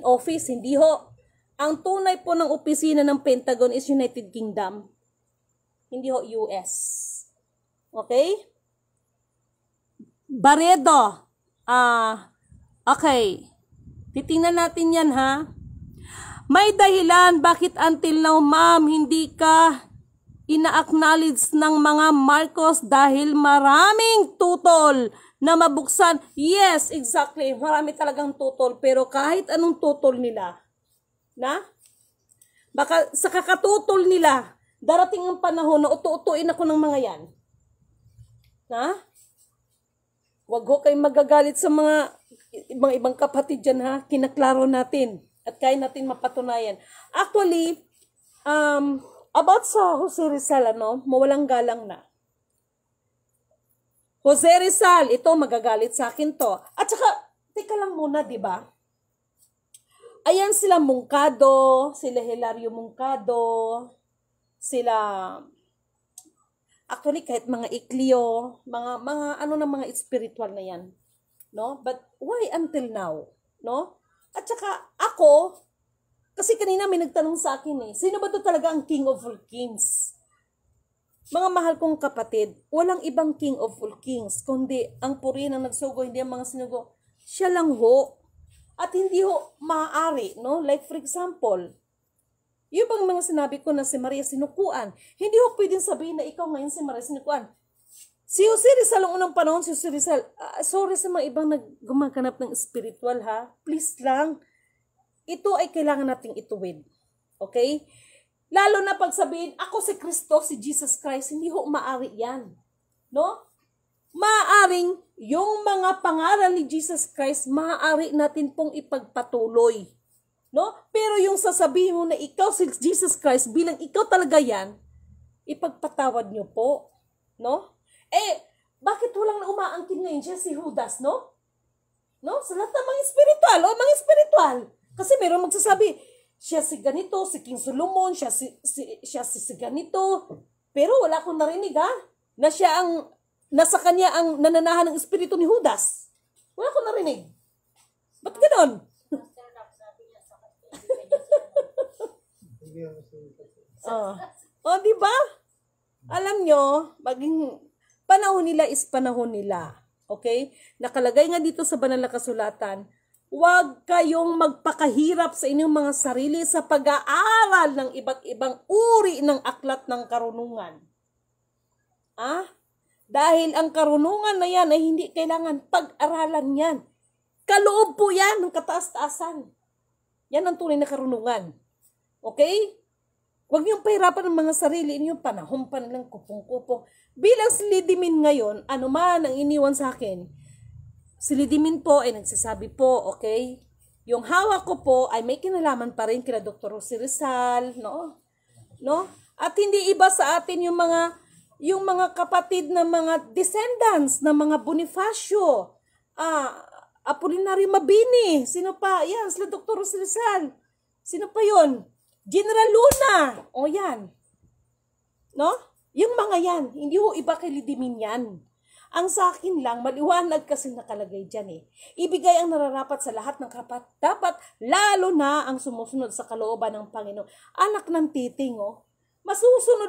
office, hindi ho. Ang tunay po ng opisina ng Pentagon is United Kingdom. Hindi ho US. Okay? Baredo. Okay. Titingnan natin yan, ha? May dahilan bakit until now, ma'am, hindi ka ina-acknowledge ng mga Marcos dahil maraming tutol na mabuksan. Yes, exactly. Marami talagang tutol. Pero kahit anong tutol nila, baka sa kakatutol nila, darating ang panahon na utu-utuin ako ng mga yan. Huwag ho kayong magagalit sa mga ibang kapatid dyan, ha? Kinaklaro natin at kaya natin mapatunayan. Actually, about sa Jose Rizal, mawalang galang na. Jose Rizal, ito magagalit sa akin to. At saka, teka lang muna, di ba? Ayan sila Mungkado, sila Hilario Mungkado, sila, actually kahit mga Iklio, mga spiritual na yan, no? But why until now, no? At saka ako, kasi kanina may nagtanong sa akin sino ba to talaga ang King of all Kings? Mga mahal kong kapatid, walang ibang King of all Kings, kundi ang purihin ang nagsugo, hindi ang mga sinugo. Siya lang ho. At hindi ho maaari, no? Like for example, yung bang mga sinabi ko na si Maria sinukuan, hindi ho pwedeng sabihin na ikaw ngayon si Maria sinukuan. Si Jose Rizal ang unang panahon, si Jose Rizal, sorry sa mga ibang gumaganap ng spiritual, ha? Please lang. Ito ay kailangan nating ituwid. Okay? Lalo na pag sabihin, ako si Kristo, si Jesus Christ, hindi ho maaari yan. No? Maaaring yung mga pangaral ni Jesus Christ, maaari natin pong ipagpatuloy. No? Pero yung sasabihin mo na ikaw si Jesus Christ, bilang ikaw talaga yan, ipagpatawad nyo po. No? Bakit walang na umaangkin ngayon siya si Judas, no? No? Sa lahat ng mga spiritual, Kasi meron magsasabi, siya si ganito, si King Solomon, siya si ganito. Pero wala akong narinig, ha? Na siya nasa kanya ang nananahan ng espiritu ni Judas. Wala akong narinig. Ba't ganon? Di ba? Alam nyo, maging panahon nila is panahon nila. Okay? Nakalagay nga dito sa banal na kasulatan, huwag kayong magpakahirap sa inyong mga sarili sa pag-aaral ng iba't ibang uri ng aklat ng karunungan. Dahil ang karunungan na yan ay hindi kailangan pag-aralan yan. Kaloob po yan ng kataas-taasan. Yan ang tunay na karunungan. Okay? Huwag niyong pahirapan ng mga sarili niyo, panahon pa nilang kupong-kupong. Bilang si Lidimin ngayon, ano man ang iniwan sa akin, si Lidimin po ay nagsasabi po, okay? Yung hawak ko po ay may kinalaman pa rin kila Dr. Rosie Rizal, no? At hindi iba sa atin yung mga kapatid na mga descendants ng mga Bonifacio, Apolinario Mabini, sino pa? Yan, sila Dr. Rosie Rizal. Sino pa yon? General Luna. O yan. No? Yung mga yan, hindi ho iba kay Lidimin yan. Ang sa akin lang, maliwanag kasi nakalagay dyan eh. Ibigay ang nararapat sa lahat ng kapat. Dapat, lalo na ang sumusunod sa kalooban ng Panginoon. Anak ng titing,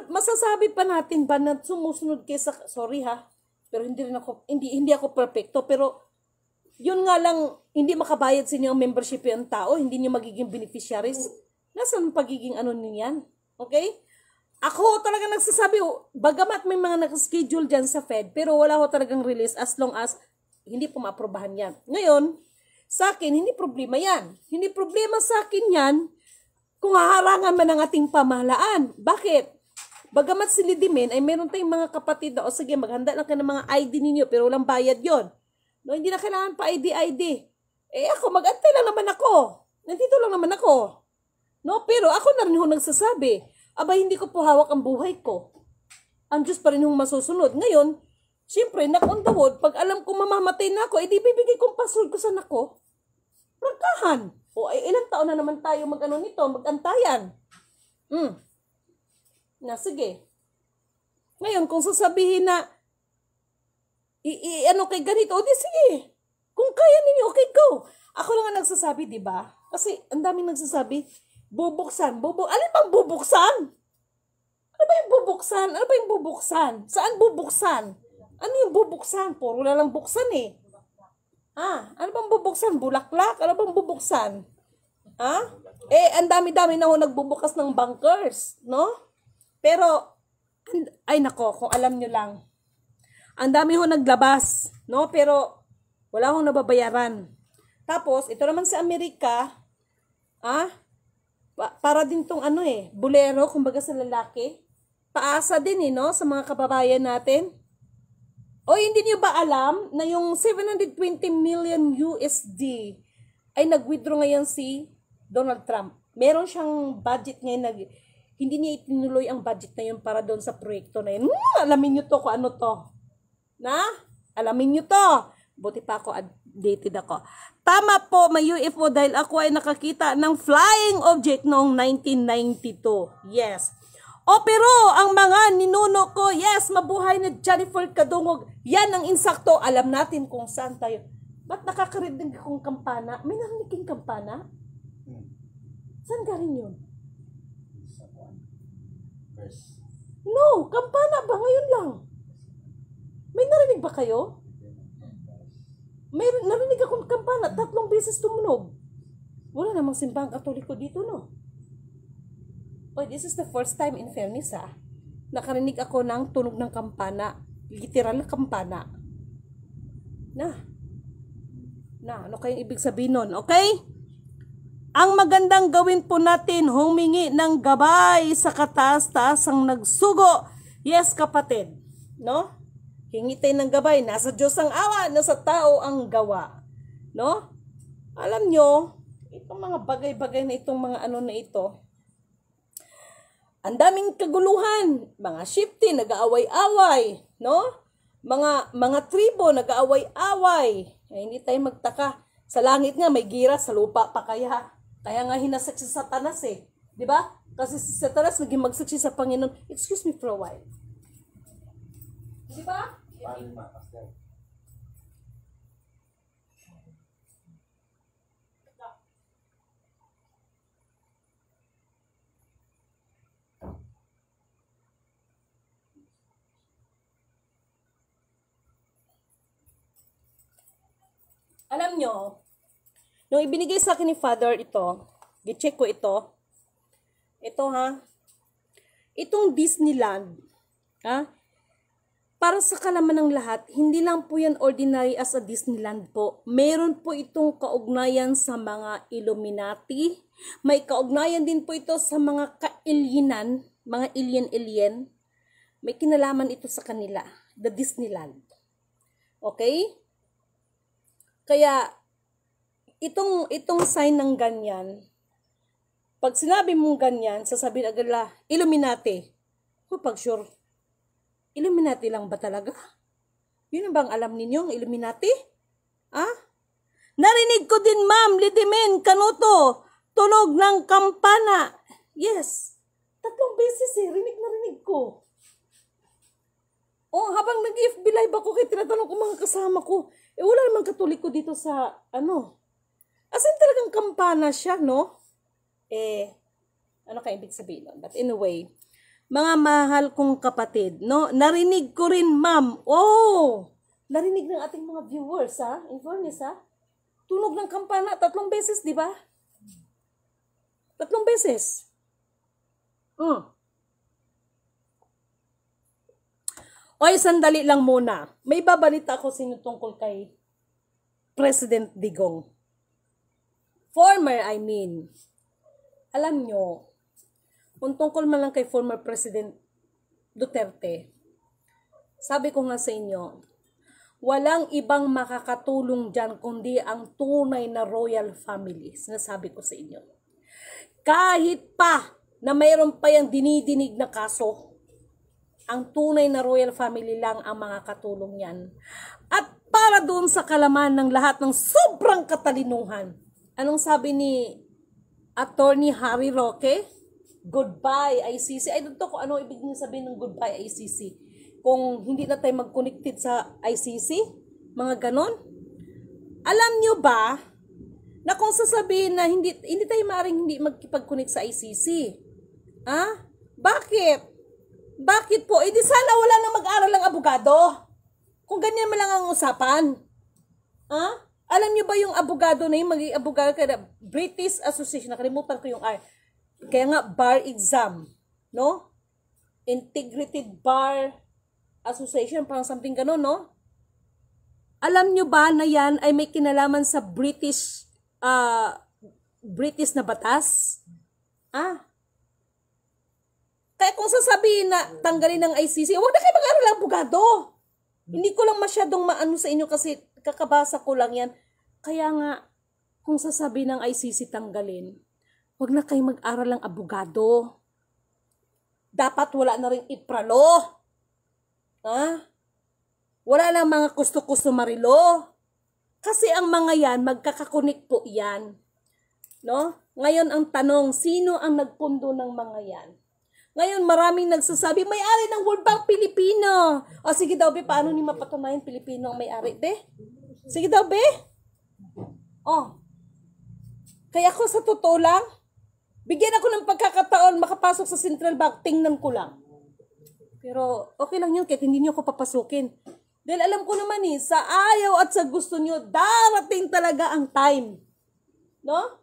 masasabi pa natin ba na sumusunod kaysa, sorry ha, pero hindi ako perfecto, pero yun nga lang, hindi makabayad sa inyo ang membership yung tao, hindi niyo magiging beneficiaries. Nasaan pagiging ano niyan? Okay? Ako talaga nagsasabi, bagamat may mga nakaschedule dyan sa Fed, pero wala ko talagang release as long as hindi po maaprobahan yan. Ngayon, sa akin, hindi problema yan. Hindi problema sa akin yan kung haharangan man ang ating pamahalaan. Bakit? Bagamat si Lidimin ay meron tayong mga kapatid na, sige, maghanda lang ka ng mga ID ninyo, pero walang bayad yon. No, hindi na kailangan pa ID. Ako, mag-antay lang naman ako. Nandito lang naman ako. No, pero ako na rin ho nagsasabi, hindi ko po hawak ang buhay ko. Ang Diyos pa rin hong masusunod. Ngayon, siyempre, on the wood, pag alam ko mamamatay na ako, di bibigay kong password ko sa nako. Prangkahan. Ilang taon na naman tayo mag-antayan. Sige. Ngayon, kung sasabihin na, kay ganito, di sige. Kung kaya ninyo, okay, go. Ako lang ang nagsasabi, di ba? Kasi, ang daming nagsasabi, bubuksan. Alin bang bubuksan? Ano ba yung bubuksan? Saan bubuksan? Ano yung bubuksan? Puro na lang buksan eh. Ano bang bubuksan? Bulaklak? Ano bang bubuksan? Ang dami-dami na ho nagbubukas ng bankers, no? Pero, ay nako, kung alam nyo lang, ang dami ho naglabas, no? Pero, wala hong nababayaran. Tapos, ito naman sa Amerika, para din tong bulero, kumbaga sa lalaki. Paasa din no, sa mga kababayan natin. Hindi niyo ba alam na yung 720 million USD ay nag-withdraw ngayon si Donald Trump? Meron siyang budget ngayon, hindi niya itinuloy ang budget na yun para doon sa proyekto na yun. Alamin niyo to kung ano to. Alamin niyo to. Buti pa ako, updated ako. Tama po, may UFO dahil ako ay nakakita ng flying object noong 1992. Yes. Pero ang mga ninuno ko, yes, mabuhay na Jennifer Kadungog. Yan ang insakto. Alam natin kung saan tayo. Ba't nakakarinig akong kampana? May narinig kang kampana? Saan galing yun? No, kampana ba? Ngayon lang. May narinig ba kayo? May narinig akong kampana, 3 beses tumunog. Wala namang simbahang Katoliko dito, no? This is the first time in fairness, nakarinig ako ng tunog ng kampana. Literal na kampana. Ano kayong ibig sabihin nun, okay? Ang magandang gawin po natin, humingi ng gabay sa kataas-taasang nagsugo. Yes, kapatid. No? Hingi tayo ng gabay. Nasa Diyos ang awa, nasa tao ang gawa. No? Alam nyo, itong mga bagay-bagay na itong mga na ito, ang daming kaguluhan. Mga shifty, nag-aaway-away. No? Mga tribo, nag-aaway-away. Hindi tayo magtaka. Sa langit nga, may gira, sa lupa pa kaya. Kaya nga hinasak si Satanas eh. Di ba? Kasi si Satanas naging magsaksi sa Panginoon. Excuse me for a while. Di ba? Alam nyo, nung ibinigay sa akin ni Father ito, gi-check ko ito. Ito ha. Itong Disneyland, ha? Para sa kalaman ng lahat, hindi lang po yan ordinary as a Disneyland po. Meron po itong kaugnayan sa mga Illuminati. May kaugnayan din po ito sa mga ka-alienan, mga alien. May kinalaman ito sa kanila, the Disneyland. Okay? Kaya, itong sign ng ganyan, pag sinabi mong ganyan, sasabihin agad la, Illuminati. Pag sure, Illuminati lang ba talaga? Yun ang bang alam ninyo, ang Illuminati? Narinig ko din, ma'am, Lidimen, Kanuto, tunog ng kampana. Yes, 3 beses rinig ko. Habang nag-FB live ako, kaya tinatanong ko mga kasama ko, wala namang Katoliko dito sa, asan talagang kampana siya, no? Ano ka ibig sabihin nun? But anyway, mga mahal kong kapatid, no? Narinig ko rin, ma'am. Narinig ng ating mga viewers, ha? In fairness, ha? Tunog ng kampana, 3 beses, di ba? 3 beses. Sandali lang muna. May babalita ako tungkol kay President Digong. Former, I mean. Alam nyo, kung tungkol man lang kay former President Duterte, sabi ko nga sa inyo, walang ibang makakatulong dyan kundi ang tunay na royal family. Sinasabi ko sa inyo. Kahit pa na mayroon pa yung dinidinig na kaso, ang tunay na royal family lang ang makakatulong yan. At para doon sa kalaman ng lahat ng sobrang katalinuhan, anong sabi ni Attorney Harry Roque? Goodbye ICC. I don't know kung ano ibig niyo sabihin ng goodbye ICC. Kung hindi na tayo mag-connected sa ICC, mga ganon. Alam niyo ba na kung sasabihin na hindi tayo maaaring hindi magkipag-connect sa ICC? Bakit? Bakit po? Di sana wala nang mag-aral ng abogado. Kung ganyan man lang ang usapan. Alam niyo ba yung abogado na yung magiging abogado kaya British Association, nakalimutan ko yung kaya nga, bar exam, no? Integrated Bar Association, parang something gano'n, no? Alam nyo ba na yan ay may kinalaman sa British na batas? Kaya kung sasabihin na tanggalin ng ICC, huwag na kayo mag-aral ng abogado. Hindi ko lang masyadong maano sa inyo kasi kakabasa ko lang yan. Kaya nga, kung sasabihin ng ICC tanggalin, huwag na kayo mag-aral ng abogado. Dapat wala na rin ipralo. Wala na mga kusto-kusto marilo. Kasi ang mga yan, magkakakunik po yan. No? Ngayon ang tanong, sino ang nagpundo ng mga yan? Ngayon maraming nagsasabi, may-ari ng World Bank Pilipino. Sige daw, be, paano ni mapatunayan Pilipino ang may-ari, be? Sige daw, be? Kaya ako sa totoo lang, bigyan ako ng pagkakataon makapasok sa Central Bank, tingnan ko lang. Pero okay lang yun kahit hindi nyo ako papasukin. Dahil alam ko naman sa ayaw at sa gusto nyo, darating talaga ang time. No?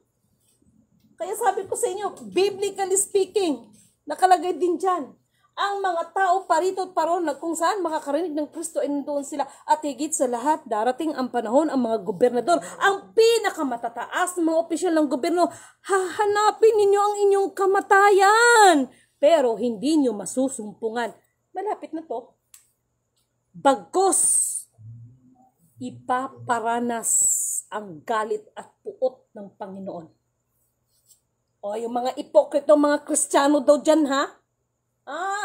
Kaya sabi ko sa inyo, biblically speaking, nakalagay din dyan. Ang mga tao parito at paron na kung saan makakarinig ng Kristo ay nandoon sila. At higit sa lahat, darating ang panahon ang mga gobernador, ang pinakamatataas ng mga opisyal ng gobyerno, hahanapin ninyo ang inyong kamatayan. Pero hindi nyo masusumpungan. Malapit na to. Bagos, ipaparanas ang galit at puot ng Panginoon. Yung mga ipokritong mga Kristiyano daw dyan, ha?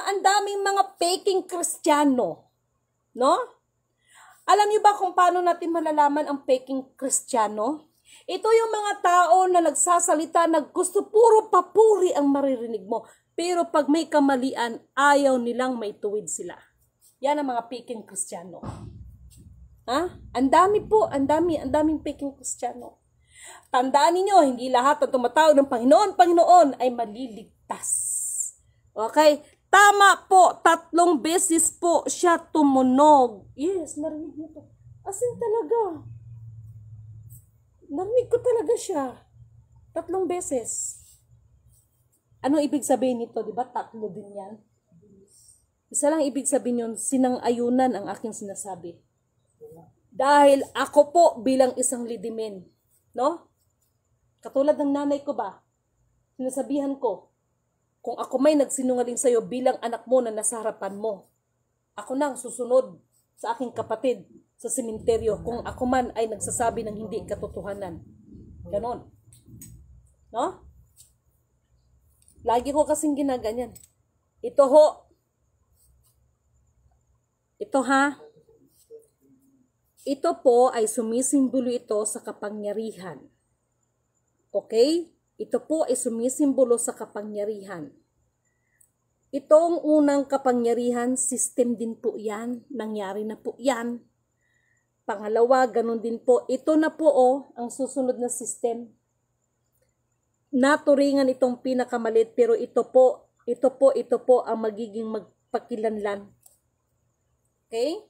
Ang daming mga faking Kristiyano. No? Alam niyo ba kung paano natin malalaman ang faking Kristiyano? Ito yung mga tao na nagsasalita, naggusto puro papuri ang maririnig mo. Pero pag may kamalian, ayaw nilang may tuwid sila. Yan ang mga faking Kristiyano. Ang dami po, ang daming faking Kristiyano. Tandaan niyo, hindi lahat na tumatawag ng Panginoon ay maliligtas. Okay? Tama po, 3 beses po siya tumunog. Yes, narinig niyo to. Asin talaga. Narinig ko talaga siya. 3 beses. Ano ibig sabihin nito? Diba? 3 din yan. Isa lang ibig sabihin yun, sinang-ayunan ang aking sinasabi. Dahil ako po bilang isang lidimin. No? Katulad ng nanay ko ba? Sinasabihan ko, kung ako may nagsinungaling sa'yo bilang anak mo na nasa harapan mo, ako nang susunod sa aking kapatid sa sementeryo kung ako man ay nagsasabi ng hindi katotohanan. Ganon. No? Lagi ko kasing ginaganyan. Ito ho. Ito ha. Ito po ay sumisimbolo ito sa kapangyarihan. Okay? Ito po ay sumisimbolo sa kapangyarihan. Itong unang kapangyarihan, system din po yan. Nangyari na po yan. Pangalawa, ganun din po. Ito na po ang susunod na system. Naturingan itong pinakamalit, pero ito po ang magiging magpakilanlan. Okay?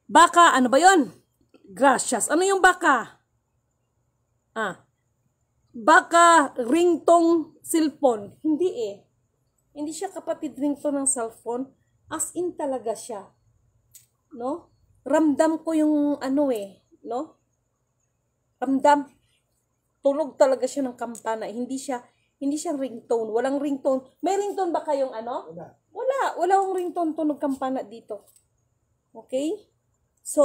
Baka, ano ba yon? Gracias. Ano yung baka? Baka ringtone cellphone. Hindi Hindi siya kapatid ringtone ng cellphone. As in talaga siya. No? Ramdam ko yung no? Ramdam. Tunog talaga siya ng kampana. Hindi siya ringtone. Walang ringtone. May ringtone ba kayong Wala. Wala akong ringtone, tunog kampana dito. Okay? So,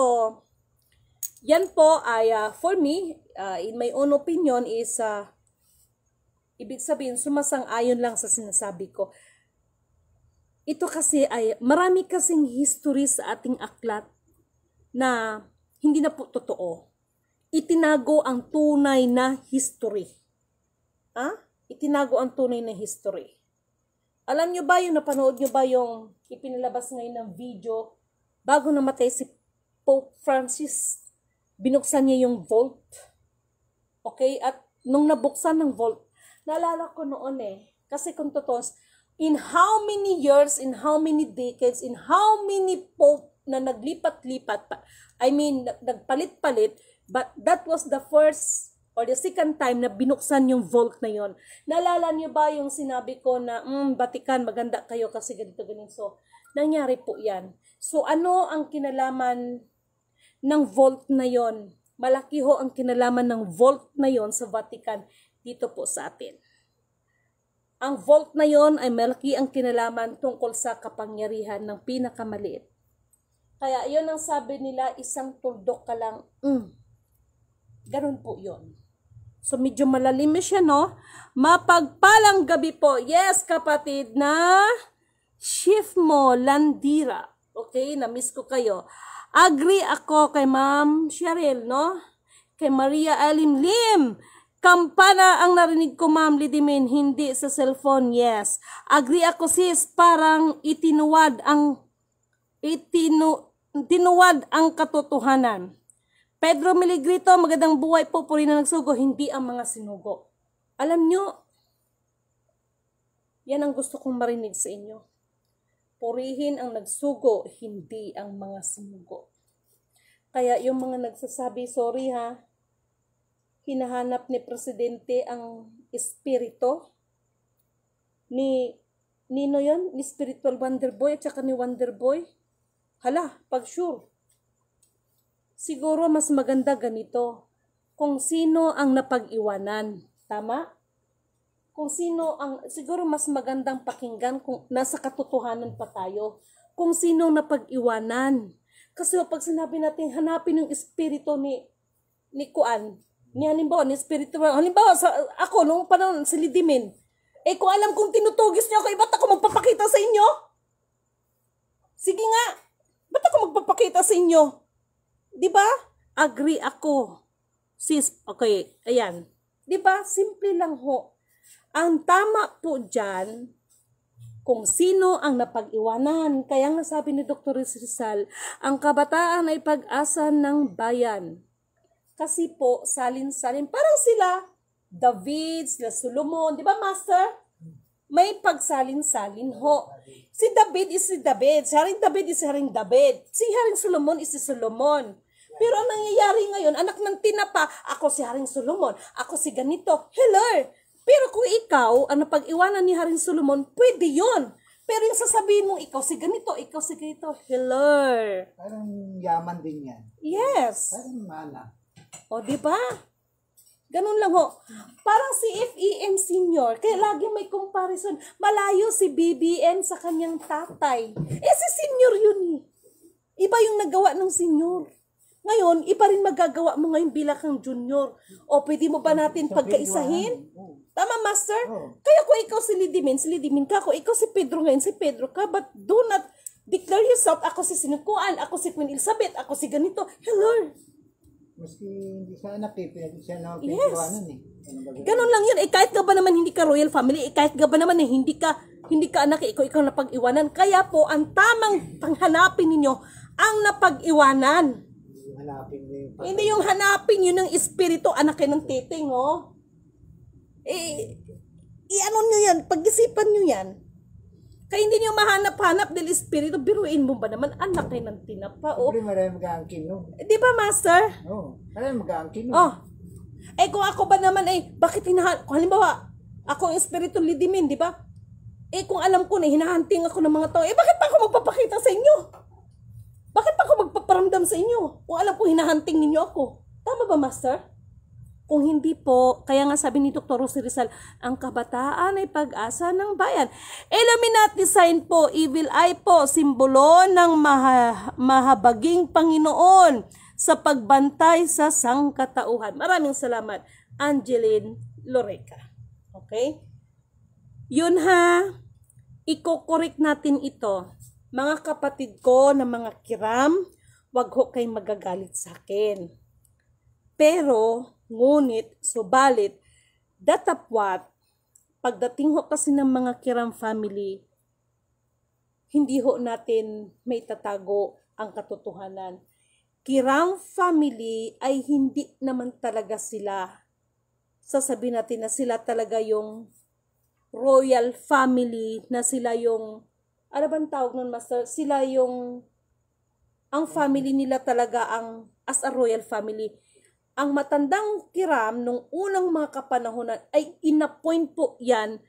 yan po ay, for me, in my own opinion is, ibig sabihin, sumasang-ayon lang sa sinasabi ko. Ito kasi ay, marami kasing history sa ating aklat na hindi na po totoo. Itinago ang tunay na history. Itinago ang tunay na history. Alam nyo ba napanood nyo ba yung ipinalabas ngayon ng video bago namatay si Pope Francis? Binuksan niya yung vault. Okay? At nung nabuksan ng vault, naalala ko noon kasi kung totoo, in how many years, in how many decades, in how many pope na naglipat-lipat, nagpalit-palit, but that was the first or the second time na binuksan yung vault na yon. Naalala niyo ba yung sinabi ko na, Vatican, maganda kayo kasi ganito, ganito. So, nangyari po yan. So, ano ang kinalaman ng vault na yon? Malaki ho ang kinalaman ng vault na yon sa Vatican dito po sa atin. Ang vault na yon ay malaki ang kinalaman tungkol sa kapangyarihan ng pinakamaliit. Kaya yon ang sabi nila, isang tuldok ka lang, ganun po yon. So medyo malalim siya, no? Mapagpalang gabi po. Yes, kapatid na shift mo, Landira. Okay, na-miss ko kayo. Agree ako kay Ma'am Cheryl, no? Kay Maria Alim Lim. Kampana ang narinig ko, Ma'am Lidimin, hindi sa cellphone. Yes. Agree ako, sis. Parang itinuwad ang katotohanan. Pedro Miligrito, magandang buhay po, puri na nagsugo, hindi ang mga sinugo. Alam nyo, yan ang gusto kong marinig sa inyo. Purihin ang nagsugo, hindi ang mga sinugo. Kaya yung mga nagsasabi, sorry ha, hinahanap ni Presidente ang espirito ni Nino yon, ni Spiritual Wonder Boy at saka ni Wonder Boy. Hala, pag sure. Siguro mas maganda ganito. Kung sino ang napag-iwanan. Tama? Kung sino ang, siguro mas magandang pakinggan kung nasa katotohanan pa tayo. Kung sino napag-iwanan. Kasi pag sinabi natin, hanapin yung espiritu ni Kuan. Halimbawa, ni espiritu. Halimbawa, ako, nung panahon, si Lidimin. Kung alam kong tinutugis niyo ako, ba't ako magpapakita sa inyo? Sige nga. Ba't ako magpapakita sa inyo? Diba? Agree ako. Sis, okay, ayan. Diba? Simple lang ho. Ang tama po dyan, kung sino ang napag-iwanan. Kaya nga sabi ni Dr. Rizal, ang kabataan ay pag-asa ng bayan. Kasi po, salin-salin. Parang sila, David, sila Solomon. Diba, Master? May pagsalin-salin ho. Si David is si David. Si Haring David is si Haring David. Si Haring Solomon is si Solomon. Pero ang nangyayari ngayon, anak ng tinapa, ako si Haring Solomon, ako si ganito. Hello! Pero kung ikaw, ang napag-iwanan ni Haring Solomon, pwede yun. Pero yung sasabihin mo, ikaw si ganito, ikaw si ganito. Hello! Parang yaman din yan. Yes! Parang mana. O, di ba? Ganun lang ho. Parang si FEM Senior, kaya lagi may comparison. Malayo si BBN sa kanyang tatay. Si senior yun eh. Iba yung nagawa ng senior. Ngayon, iba rin magagawa mo ngayon bilang kang junior. O pwede mo ba natin pagkaisahin? Tama, Master? Kaya kung ikaw si Lidimin ka. Kung ikaw si Pedro ngayon, si Pedro ka. But do not declare yourself, ako si Sinukuan, ako si Queen Elizabeth, ako si ganito. Hello! Maski hindi siya anak eh, pero siya na Yes. pinagawanan eh. Ganun lang yun. Kahit ka ba naman hindi ka royal family, kahit ka ba naman hindi ka anak, ikaw na pag-iwanan. Kaya po, ang tamang panghanapin ninyo, ang napag-iwanan. Hanapin mo yung Hindi yung hanapin yun ng espiritu, anak kayo ng titing, oh. Ano nyo yan, pag-isipan nyo yan. Kaya hindi nyo mahanap-hanap del espiritu, biruin mo ba naman, anak kayo ng tinapa, oh. Siyempre marami mag-aangkin, no? Di ba, Master? Oo, marami mag-aangkin, no? Oh. Kung ako ba naman, bakit kung halimbawa, ako ang espiritu Lidimin, di ba? Kung alam ko na, hinahanting ako ng mga tao, bakit pa ako magpapakita sa inyo? Bakit pa ako magpaparamdam sa inyo? Kung alam ko, hinahanting ninyo ako. Tama ba, Master? Kung hindi po, kaya nga sabi ni Dr. Rosie Rizal, ang kabataan ay pag-asa ng bayan. Illuminati sign po, evil eye po, simbolo ng mahabaging Panginoon sa pagbantay sa sangkatauhan. Maraming salamat, Angeline Loreca. Okay? Yun ha, iko-correct natin ito. Mga kapatid ko na mga kiram, wag ho kayong magagalit sa akin. Pero, ngunit, subalit, datapwat, pagdating ho kasi ng mga kiram family, hindi ho natin may tatago ang katotohanan. Kiram family ay hindi naman talaga sila, sasabihin natin na sila talaga yung royal family, na sila yung, ano bang tawag nun, Master? Sila yung, ang family nila talaga as a royal family. Ang matandang kiram nung unang mga kapanahonan ay inappoint po yan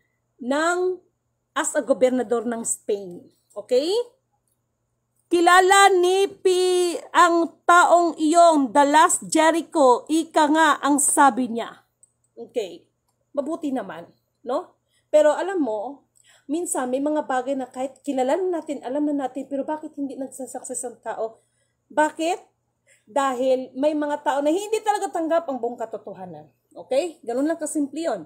as a gobernador ng Spain. Okay? Kilala ni ang taong iyong the last Jericho, ika nga ang sabi niya. Okay. Mabuti naman, no? Pero alam mo, minsan may mga bagay na kahit kilala natin, alam na natin, pero bakit hindi nagsasucess ang tao? Bakit? Dahil may mga tao na hindi talaga tanggap ang buong katotohanan. Okay? Ganun lang kasimple yun.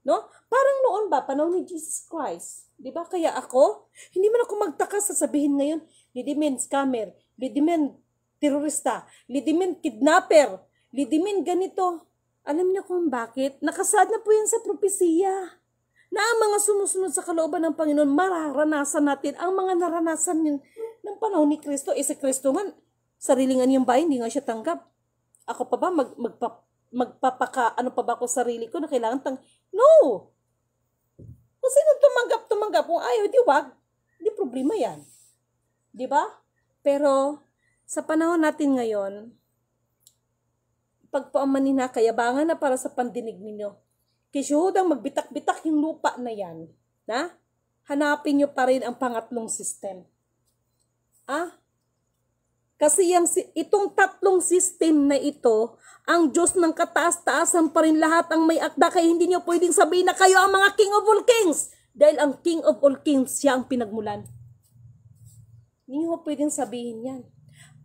No? Parang noon ba, panahon ni Jesus Christ. Di ba? Kaya ako, hindi man ako magtaka sa sabihin ngayon, Lidimin scammer, Lidimin terorista, Lidimin kidnapper, Lidimin ganito. Alam niyo kung bakit? Nakasad na po yan sa propesiya. Na ang mga sumusunod sa kalooban ng Panginoon, mararanasan natin ang mga naranasan ng panahon ni Kristo. Si Kristo nga, sarilingan yung bahay, hindi nga siya tanggap. Ako pa ba, ano pa ba ako sarili ko na kailangan No! Kung sino tumanggap. Kung ayaw, di wag. Hindi problema yan. Di ba? Pero, sa panahon natin ngayon, pagpaamanin na, kayabangan na para sa pandinig ninyo. Kisyudang magbitak-bitak yung lupa na yan. Na? Hanapin nyo pa rin ang pangatlong system. Kasi itong tatlong system na ito, ang Diyos ng kataas-taasan pa rin lahat ang may akda, kaya hindi niyo pwedeng sabihin na kayo ang mga King of all Kings. Dahil ang King of all Kings, siya ang pinagmulan. Hindi niyo pwedeng sabihin yan.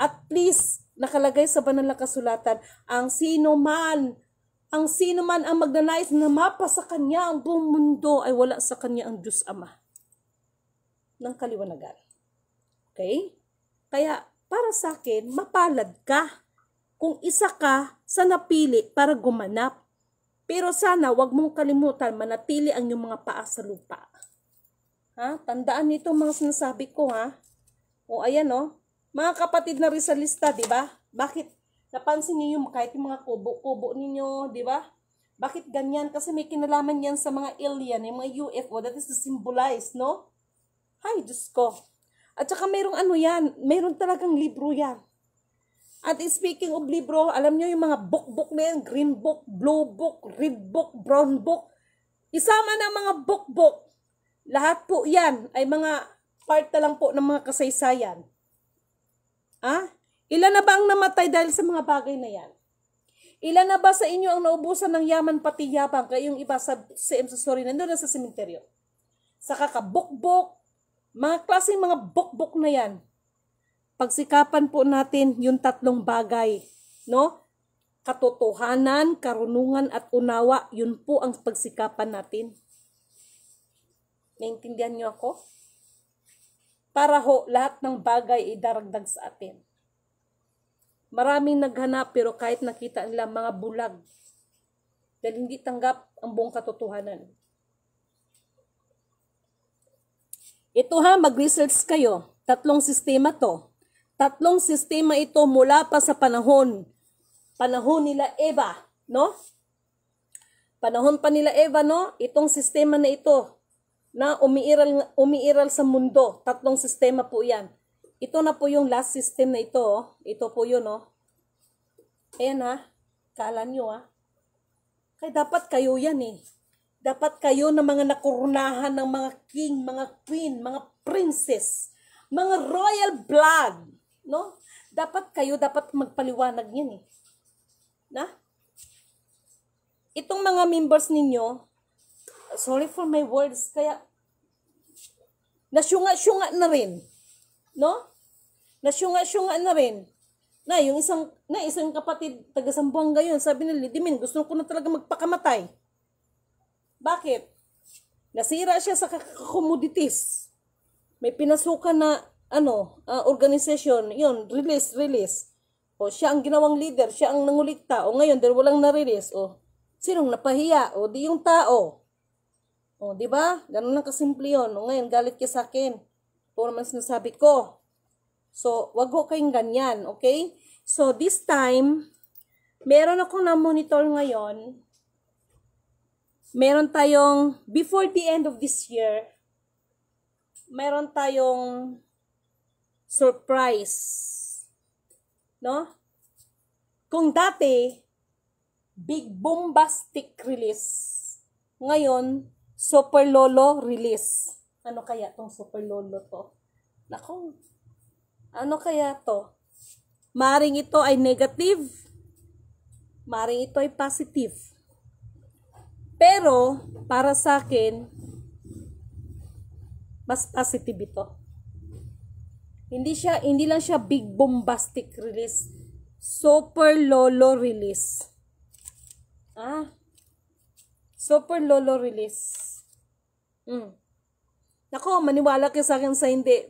At please, nakalagay sa banal na kasulatan, ang sino man ang magnanais na mapa sa kanya ang buong mundo ay wala sa kanya ang Diyos Ama ng kaliwanagan. Okay? Kaya, para sa akin, mapalad ka kung isa ka sa napili para gumanap. Pero sana, wag mong kalimutan, manatili ang iyong mga paa sa lupa. Tandaan nito mga sinasabi ko, O ayan, mga kapatid na Rizalista, di ba? Bakit? Napansin niyo kahit yung mga kubo-kubo ninyo, di ba? Bakit ganyan? Kasi may kinalaman yan sa mga alien, yung mga UFO, that is to symbolize, no? Ay, Diyos ko. At saka mayroong mayroong talagang libro yan. At speaking of libro, alam nyo yung mga book na yan, green book, blue book, red book, brown book. Isama na mga book. Lahat po yan ay mga part na lang po ng mga kasaysayan. Ilan na ba ang namatay dahil sa mga bagay na yan? Ilan na ba sa inyo ang naubusan ng yaman pati yabang? Kaya yung iba nandun na sa sementeryo. Sa kakabukbok, mga klaseng mga book na yan. Pagsikapan po natin yung tatlong bagay, no? Katotohanan, karunungan at unawa, yun po ang pagsikapan natin. Naintindihan niyo ako? Para ho, lahat ng bagay idaragdag sa atin. Maraming naghanap pero kahit nakita nila mga bulag. Dahil hindi tanggap ang buong katotohanan. Ito mag-research kayo. 3 sistema to. 3 sistema ito mula pa sa panahon nila Eva, no? Panahon pa nila Eva, no? Itong sistema na ito na umiiral sa mundo. 3 sistema po 'yan. Ito na po yung last system na ito, oh. Ito po 'yun, oh. Ayan kala nyo Kaya dapat kayo yan Dapat kayo na mga nakurunahan ng mga king, mga queen, mga princess, mga royal blood. No? Dapat magpaliwanag yan Itong mga members ninyo, sorry for my words, kaya nasyunga-syunga na rin. No? Nasyunga-syunga na rin. Yung isang kapatid, taga Zamboanga yun, sabi nila, Dimin, gusto ko na talaga magpakamatay. Bakit? Nasira siya sa commodities. May pinasukan na organization, yun, release. O siya ang ginawang leader, siya ang nangulikta. O ngayon, dahil walang na-release, sinong napahiya? O di yung tao. O, di ba? Ganun lang kasimple yun. O ngayon, galit ka sa akin. Ito naman sinasabi ko. So, wag ho kayong ganyan, okay? So, this time, meron akong na-monitor ngayon. Meron tayong, before the end of this year, meron tayong surprise. No? Kung dati, big bombastic release. Ngayon, Super Lolo release. Ano kaya tong Super Lolo to? Nako, ano kaya to? Maring ito ay negative. Maring ito ay positive. Pero, para sa akin, mas positive ito. Hindi lang siya big bombastic release. Super Lolo release. Super Lolo release. Nako, maniwala kayo sa akin sa hindi.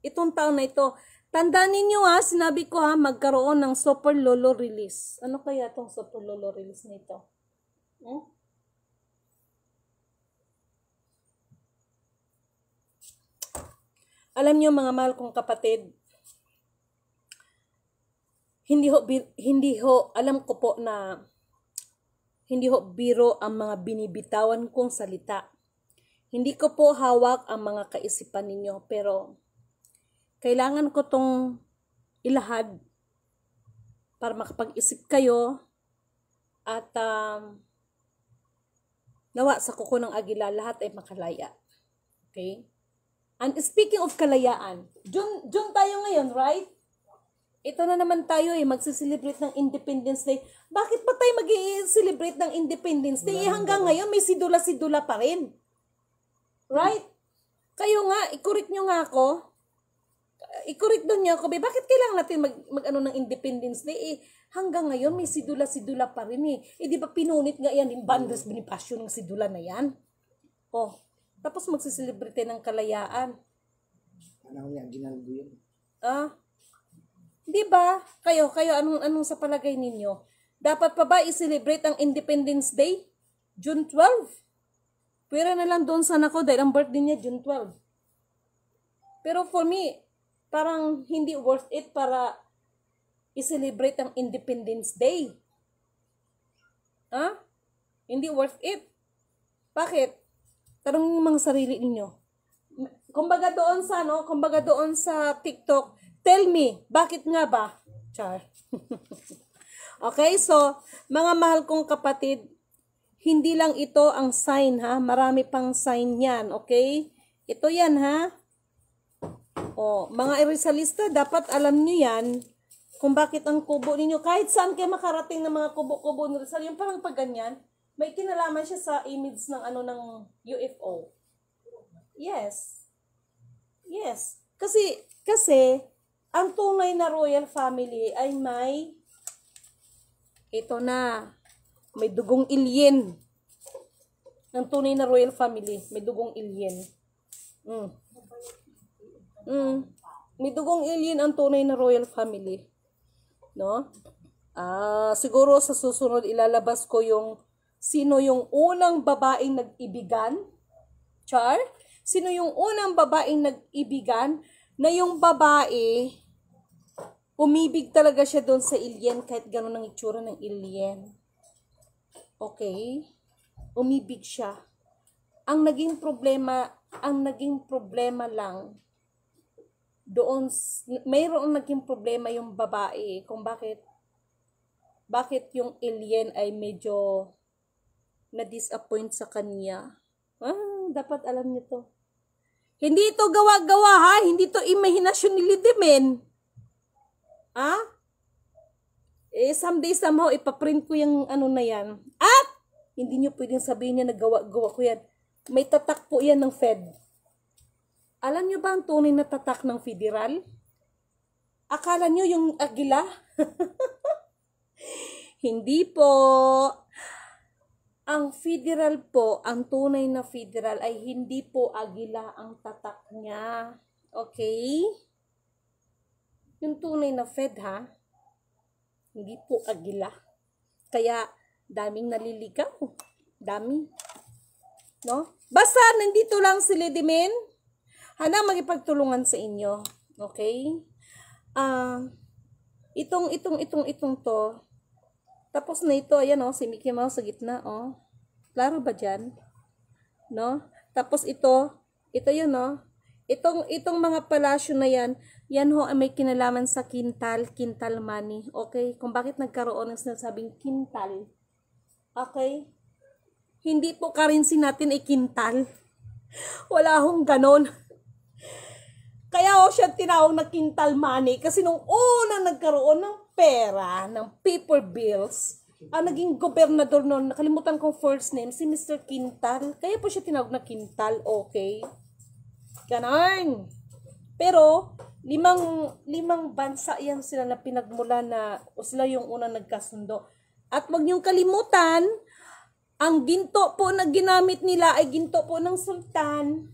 Itong taon na ito, tandaan ninyo sinabi ko magkaroon ng Super Lolo release. Ano kaya itong Super Lolo release nito? Alam niyo mga mahal kong kapatid, hindi ho, alam ko po na hindi ho biro ang mga binibitawan kong salita. Hindi ko po hawak ang mga kaisipan ninyo, pero kailangan ko tong ilahad para makapag-isip kayo at nawa sa kuko ng agila lahat ay makalaya. Okay? And speaking of kalayaan, June tayo ngayon, right? Ito na naman tayo magsiselebrate ng Independence Day. Bakit pa tayo mag-i-celebrate ng Independence Day? Hanggang ngayon may sidula-sidula pa rin. Right? Kayo nga, i-correct nyo nga ako. I-correct doon nyo ako. Bakit kailangan natin mag-ano ng Independence Day? Hanggang ngayon may sidula-sidula pa rin di ba pinunit nga yan yung Bandas Bonifacio ng sidula na yan? Tapos magsiselebrate ng kalayaan. Ano yan, ginalbo yun. Di ba? Kayo, anong sa palagay ninyo? Dapat pa ba i-celebrate ang Independence Day? June 12? Pwera na lang doon sana ko dahil ang birthday niya June 12. Pero for me, parang hindi worth it para i-celebrate ang Independence Day. Hindi worth it. Bakit? Tanong mga sarili ninyo. Kumbaga doon sa TikTok, tell me, bakit nga ba? Char. Okay, so, mga mahal kong kapatid, hindi lang ito ang sign ha, marami pang sign yan, okay? Ito yan ha. O, mga Rizalista, dapat alam nyo yan kung bakit ang kubo ninyo, kahit saan kayo makarating ng mga kubo-kubo ni Rizal, yung parang pag ganyan, may kinalaman siya sa image ng ng UFO. Yes. Yes. Kasi, ang tunay na royal family ay may dugong alien. Ang tunay na royal family, may dugong alien. May dugong alien ang tunay na royal family. No? Siguro sa susunod ilalabas ko yung sino yung unang babaeng nag-ibigan. Char? Sino yung unang babaeng nag-ibigan na yung babae umibig talaga siya doon sa alien kahit gano'n ang itsura ng alien. Okay? Umibig siya. Ang naging problema lang doon, mayroong naging problema yung babae kung bakit yung alien ay medyo na-disappoint sa kanya. Dapat alam niyo to. Hindi ito gawa-gawa ha, hindi to imahinasyon ni Lidimen. Someday somehow ipaprint ko yung na yan. At hindi nyo pwedeng sabihin niya na gawa-gawa ko yan. May tatak po yan ng Fed. Alam nyo ba ang tunay na tatak ng federal? Akala nyo yung agila? Hindi po. Ang federal po, ang tunay na federal ay hindi po agila ang tatak niya. Okay? Yung tunay na Fed ha, hindi po agila. Kaya, daming naliligaw. Dami. No? Basta, nandito lang si Lidimen. Hana magipagtulungan sa inyo. Okay? Itong to. Tapos na ito, ayan si Mickey Mouse sa gitna, Klaro ba dyan? No? Tapos ito yun, Itong mga palasyo na yan ay may kinalaman sa kintal money. Okay? Kung bakit nagkaroon ng sinasabing kintal. Okay? Hindi po currency natin ay kintal. Wala hong ganon. Kaya siya tinawag na kintal money kasi nung unang nagkaroon ng pera, ng paper bills, ang naging gobernador noon, nakalimutan kong first name, si Mr. Quintal. Kaya po siya tinawag na Quintal, okay? Ganon. Pero, limang bansa yan sila na pinagmula na, o sila yung unang nagkasundo. At wag niyong kalimutan, ang ginto po na ginamit nila ay ginto po ng sultan.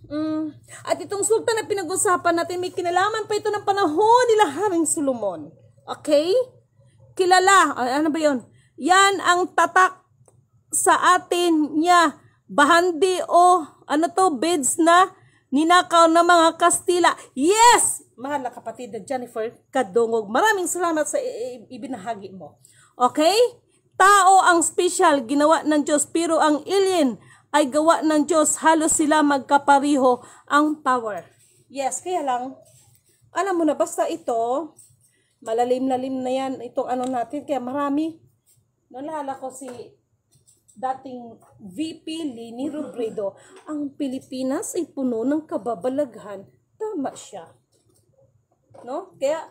At itong sultan na pinag-usapan natin, may kinalaman pa ito ng panahon nila Haring Solomon. Okay? Kilala. Ano ba yun? Yan ang tatak sa atin niya. Bahandi o beds na ninakaw ng mga Kastila. Yes! Mahal na kapatid na Jennifer Kadungog. Maraming salamat sa ibinahagi mo. Okay? Tao ang special, ginawa ng Diyos, pero ang alien ay gawa ng Diyos. Halos sila magkapariho ang power. Yes, kaya lang, alam mo na, basta ito, malalim-lalim na yan, itong natin, kaya marami. Nalala ko si dating VP Leni Robredo, ang Pilipinas ay puno ng kababalaghan. Tama siya. No? Kaya,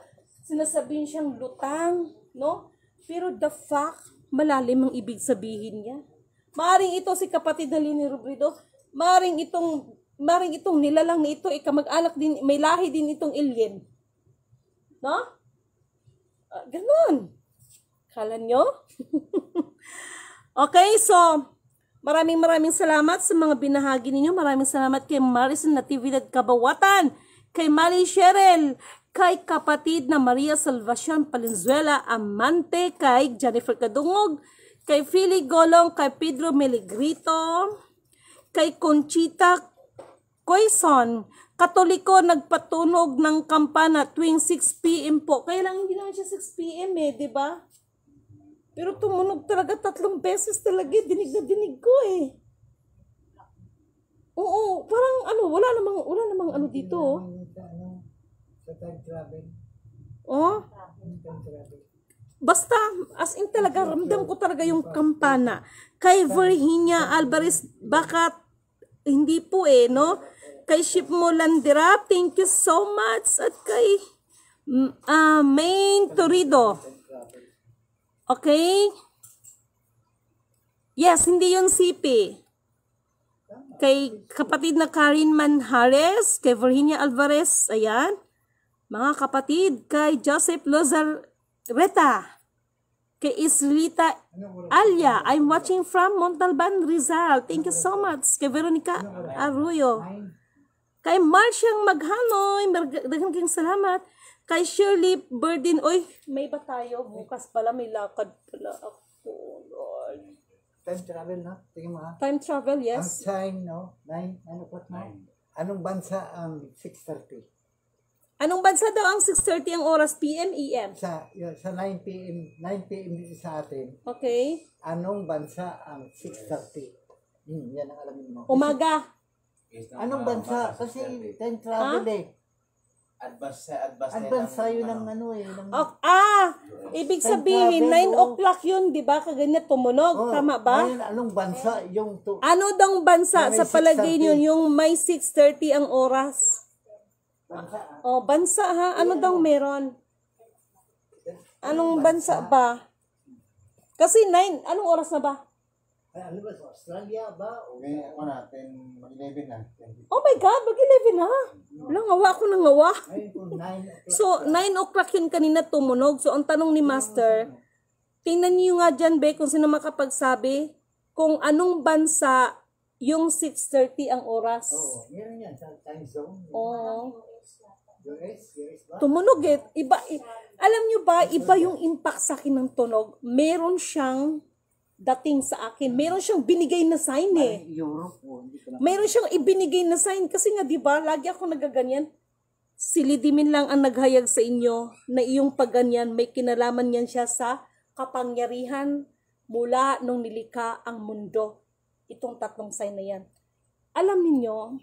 sinasabihin siyang lutang, no? Pero the fact, malalim ang ibig sabihin niya. Maaring ito si kapatid na Leni Robredo, maaring itong nilalang na ito, ikamag-anak din, may lahi din itong alien. No? Ganon. Kala nyo? Okay, so, maraming salamat sa mga binahagi ninyo. Maraming salamat kay Maricel Natividad Kabawatan, kay Mali Cheryl, kay kapatid na Maria Salvacion Palenzuela Amante, kay Jennifer Kadungog, kay Philly Golong, kay Pedro Meligrito, kay Conchita Quaison, Katoliko, nagpatunog ng kampana tuwing 6 p.m. po. Kaya lang hindi naman siya 6 p.m. di ba? Pero tumunog talaga 3 beses talaga. Dinig na dinig ko Oo, parang wala namang dito. Sa time travel. Oh? Basta, as in talaga, ramdam ko talaga yung kampana. Kay Virginia Alvarez, baka hindi po no? Kay Ship mo Landirap, thank you so much. At kay Main Torrido. Okay? Yes, hindi yun CP. Kay kapatid na Karin Manjares, kay Virginia Alvarez, ayan. Mga kapatid, kay Joseph Lozareta, kay Islita Alia, I'm watching from Montalban, Rizal. Thank you so much. Kay Veronica Arroyo. Kay Marciang Maghanoy, daghang kayong salamat. Kay Shirley Burdin, oy, may ba tayo? Bukas pala, may lakad pala ako, Lord. Time travel, no? Tingin mo, ha? Time travel, Ang yes. time, no? 9 o'clock na. Anong bansa ang 6:30? Anong bansa daw ang 6:30 ang oras? PM, EM? Sa 9 p.m. dito sa atin, Okay. anong bansa ang 6:30? Yan ang alamin mo. Umaga. Anong bansa? Kasi time travel Advance tayo ng ano ng... Ibig Time sabihin, travel, 9 oh. o'clock yun, di ba? Kaganyan tumunog. Tama ba? Ngayon, anong bansa yung... Ano daw bansa May sa palagay 6:30. nyo yung may 6:30 ang oras? bansa? Bansa ha? Ano daw meron? Anong bansa ba? Kasi 9, anong oras na ba? Ano ba? Sa Australia ba? Okay, ako natin, mag-11 na. Oh my God, mag-11 na. Wala, ngawa ako ng ngawa. Ngayon po, 9 o'clock. So, 9 o'clock yun kanina tumunog. So, ang tanong ni Master, tingnan niyo nga dyan, Be, kung sino makapagsabi kung anong bansa yung 6:30 ang oras. Oo, meron yan sa time zone. Oo. US ba? Tumunog alam niyo ba, iba yung impact sa akin ng tunog. Meron siyang dating sa akin. Meron siyang binigay na sign Europe po, hindi ko lang. Meron siyang ibinigay na sign. Kasi nga, di ba, lagi ako nagaganyan. Si Lidimin lang ang naghayag sa inyo na iyong pagganyan, may kinalaman yan siya sa kapangyarihan mula nung nilikha ang mundo. Itong tatlong sign na yan. Alam niyo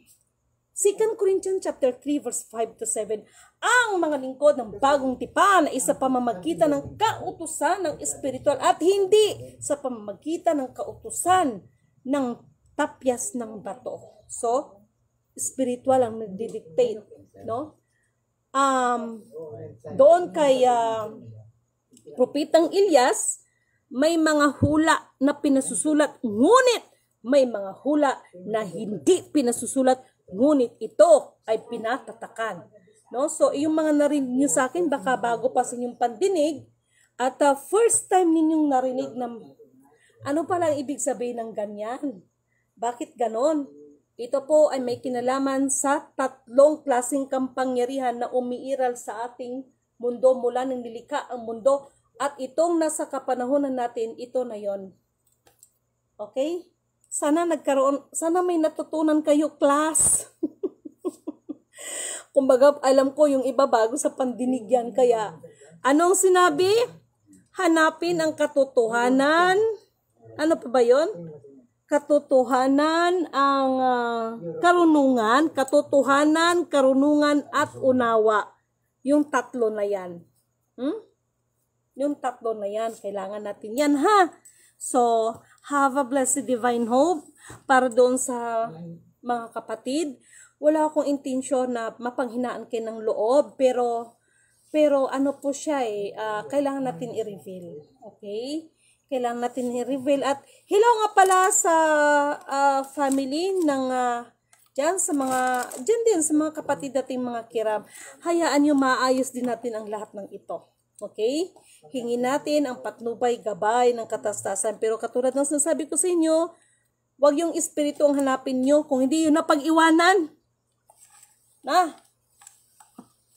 2 Corinthians chapter 3 verse 5 to 7, ang mga lingkod ng bagong tipan ay sa pamamagitan ng kautusan ng espiritual at hindi sa pamamagitan ng kautusan ng tapyas ng bato. So, spiritual ang nagdidictate, no? Doon kay propetang Ilyas, may mga hula na pinasusulat, ngunit may mga hula na hindi pinasusulat, ngunit ito ay pinatatakan. No? So, yung mga narinig nyo sa akin, baka bago pa sa inyong pandinig, at first time ninyong narinig na, ano pala ang ibig sabihin ng ganyan? Bakit ganon? Ito po ay may kinalaman sa tatlong klaseng kampangyarihan na umiiral sa ating mundo mula nang nilikha ang mundo, at itong nasa kapanahonan natin, ito na yon. Okay? Sana may natutunan kayo, class. Kumbaga, alam ko yung iba bago sa pandinig yan. Kaya, anong sinabi? Hanapin ang katotohanan. Ano pa ba yun? Katotohanan, ang karunungan, katotohanan, karunungan, at unawa. Yung tatlo na yan. Yung tatlo na yan. Kailangan natin yan, ha? So, have a blessed divine hope para doon sa mga kapatid. Wala akong intensyon na mapanghinaan kayo ng loob, pero ano po siya kailangan natin i-reveal. Okay? Kailangan natin i-reveal. At hello nga pala sa family ng dyan din sa mga kapatid nating mga kiram. Hayaan nyo, maayos din natin ang lahat ng ito. Okay? Hingin natin ang patnubay, gabay ng katastasan. Pero katulad ng sinasabi ko sa inyo, huwag yung espiritu ang hanapin nyo kung hindi yun napag-iwanan.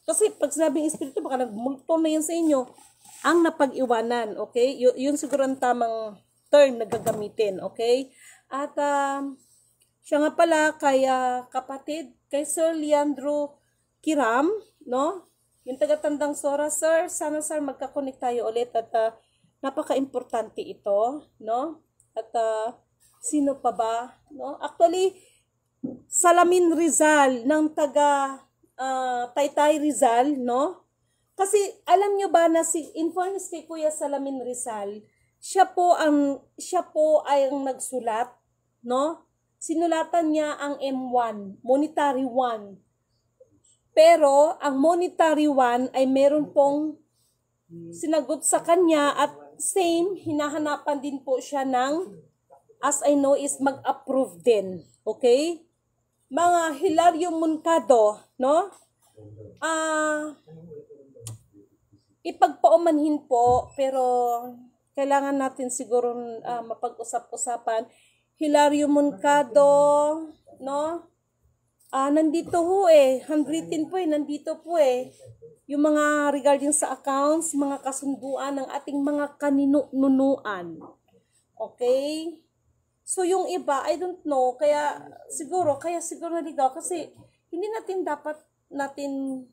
Kasi pag sinabing espiritu, baka nagmulto na yan sa inyo. Ang napag-iwanan, okay? Yun siguro ang tamang term na gagamitin, okay? At siya nga pala kay kapatid, kay Sir Leandro Kiram, no? Yung tagatandang Sora, sir, sana sir magkakonek tayo ulit at napaka-importante ito, no? At sino pa ba, no? Actually, Salamin Rizal ng taga Taytay Rizal, no? Kasi alam nyo ba na in fairness kay Kuya Salamin Rizal, siya po ay ang nagsulat, no? Sinulatan niya ang M1, monetary 1. Pero ang monetary 1 ay meron pong sinagot sa kanya at same, hinahanapan din po siya ng, as I know, is mag-approve din. Okay? Mga Hilario Moncado, no? Ipagpaumanhin po, pero kailangan natin siguro mapag-usap-usapan. Hilario Moncado, no? Nandito ho handwritten po nandito po yung mga regarding sa accounts, mga kasunduan ng ating mga kaninunuan. Okay? So yung iba, I don't know, kaya siguro naligaw kasi hindi dapat natin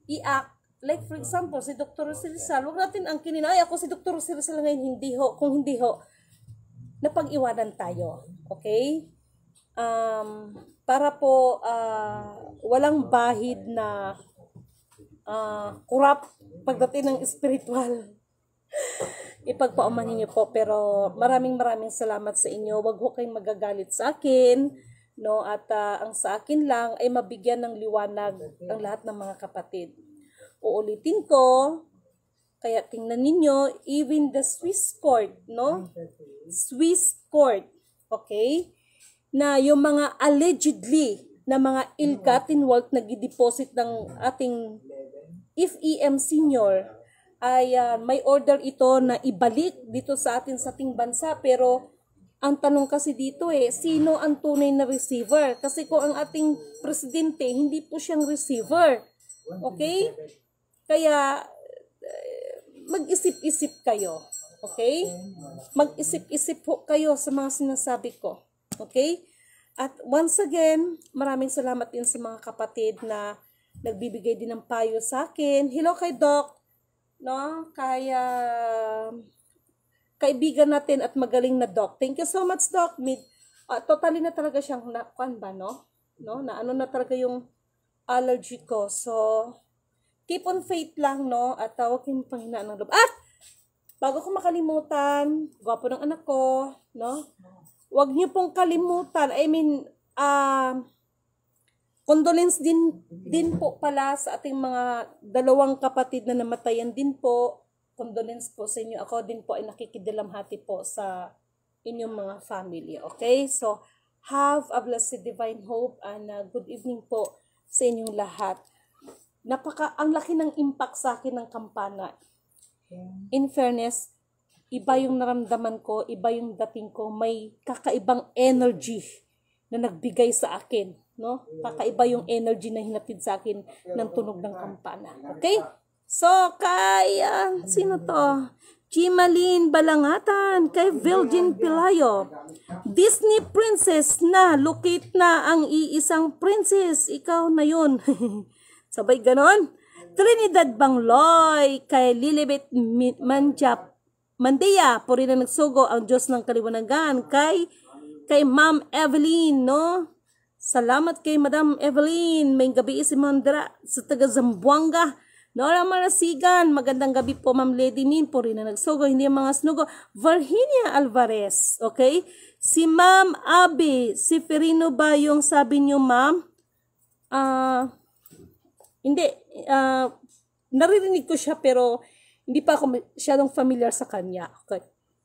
i-act. Like for example, si Dr. Rizal, huwag natin ang kininay, ako si Dr. Rizal ngayon, kung hindi ho, napag-iwanan tayo. Okay? Para po walang bahid na corrupt pagdating ng spiritual. Ipagpaumanhin niyo po, pero maraming salamat sa inyo. Huwag ho kayong magagalit sa akin, no? At ang sa akin lang ay mabigyan ng liwanag ang lahat ng mga kapatid. Uulitin ko, kaya tingnan ninyo, even the Swiss court, no? Swiss court, okay? Na yung mga allegedly na mga ill-gotten wealth na gideposit ng ating FEM senior ay may order ito na ibalik dito sa ating bansa, pero ang tanong kasi dito sino ang tunay na receiver? Kasi kung ang ating presidente hindi po siyang receiver, okay? Kaya mag-isip-isip kayo, okay? Mag-isip-isip po kayo sa mga sinasabi ko, okay? At once again, maraming salamat din sa mga kapatid na nagbibigay din ng payo sa akin. Hello kay Doc, no? Kaya kaibigan natin at magaling na Doc. Thank you so much, Doc. Totally na talaga siyang na ano na talaga yung allergy ko. So keep on faith lang, no? At huwag kayong panghinaan ng loob. Bago ko makalimutan, gwapo ng anak ko, no? Huwag niyo pong kalimutan, condolence din po pala sa ating mga dalawang kapatid na namatayan din po. Condolence po sa inyo. Ako din po ay nakikidalamhati po sa inyong mga family. Okay? So, have a blessed divine hope and good evening po sa inyong lahat. Ang laki ng impact sa akin ng kampana. In fairness, iba yung naramdaman ko, iba yung dating ko, may kakaibang energy na nagbigay sa akin, no? Kakaiba yung energy na hinatid sa akin ng tunog ng kampana. Okay? So, sino to? Chimaline Balangatan, kay Virgin Pilayo. Disney princess na, locate na ang iisang princess, ikaw na yun. Sabay ganon. Trinidad Bangloy, kay Lilibet Mandia, puri na nagsugo ang Diyos ng Kaliwanagan. Kay Ma'am Evelyn, no? Salamat kay Madam Evelyn. May gabi si Mandra sa taga Zamboanga. Nora Marasigan, magandang gabi po Ma'am Lady Min, puri na nagsugo, hindi mga snugo. Virginia Alvarez, okay? Si Ma'am Abby, si Ferino ba yung sabi niyo, Ma'am? Hindi, naririnig ko siya pero hindi pa ako masyadong familiar sa kanya. Okay.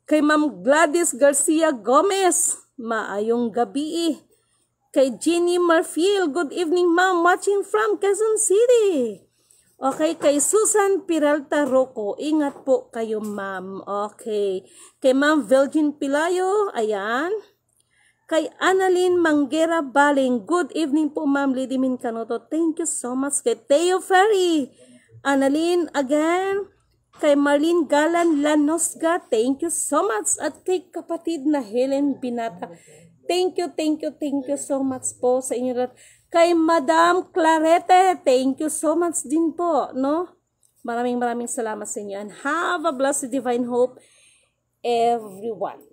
Kay Ma'am Gladys Garcia Gomez, maayong gabi. Kay Jenny Marfield, good evening ma'am, watching from Quezon City. Okay, kay Susan Peralta Rocco, ingat po kayo ma'am. Okay, kay Ma'am Virgin Pilayo, ayan. Kay Annalyn Manguera Baling, good evening po Ma'am Lady Min Canoto. Thank you so much. Kay Teo Ferry, Annalyn again. Kay Marlene Galan Lanosga, thank you so much. At kay kapatid na Helen Binata, thank you so much po sa inyo lahat. Kay Madam Clarete, thank you so much din po, no? Maraming salamat sa inyo. And have a blessed divine hope, everyone.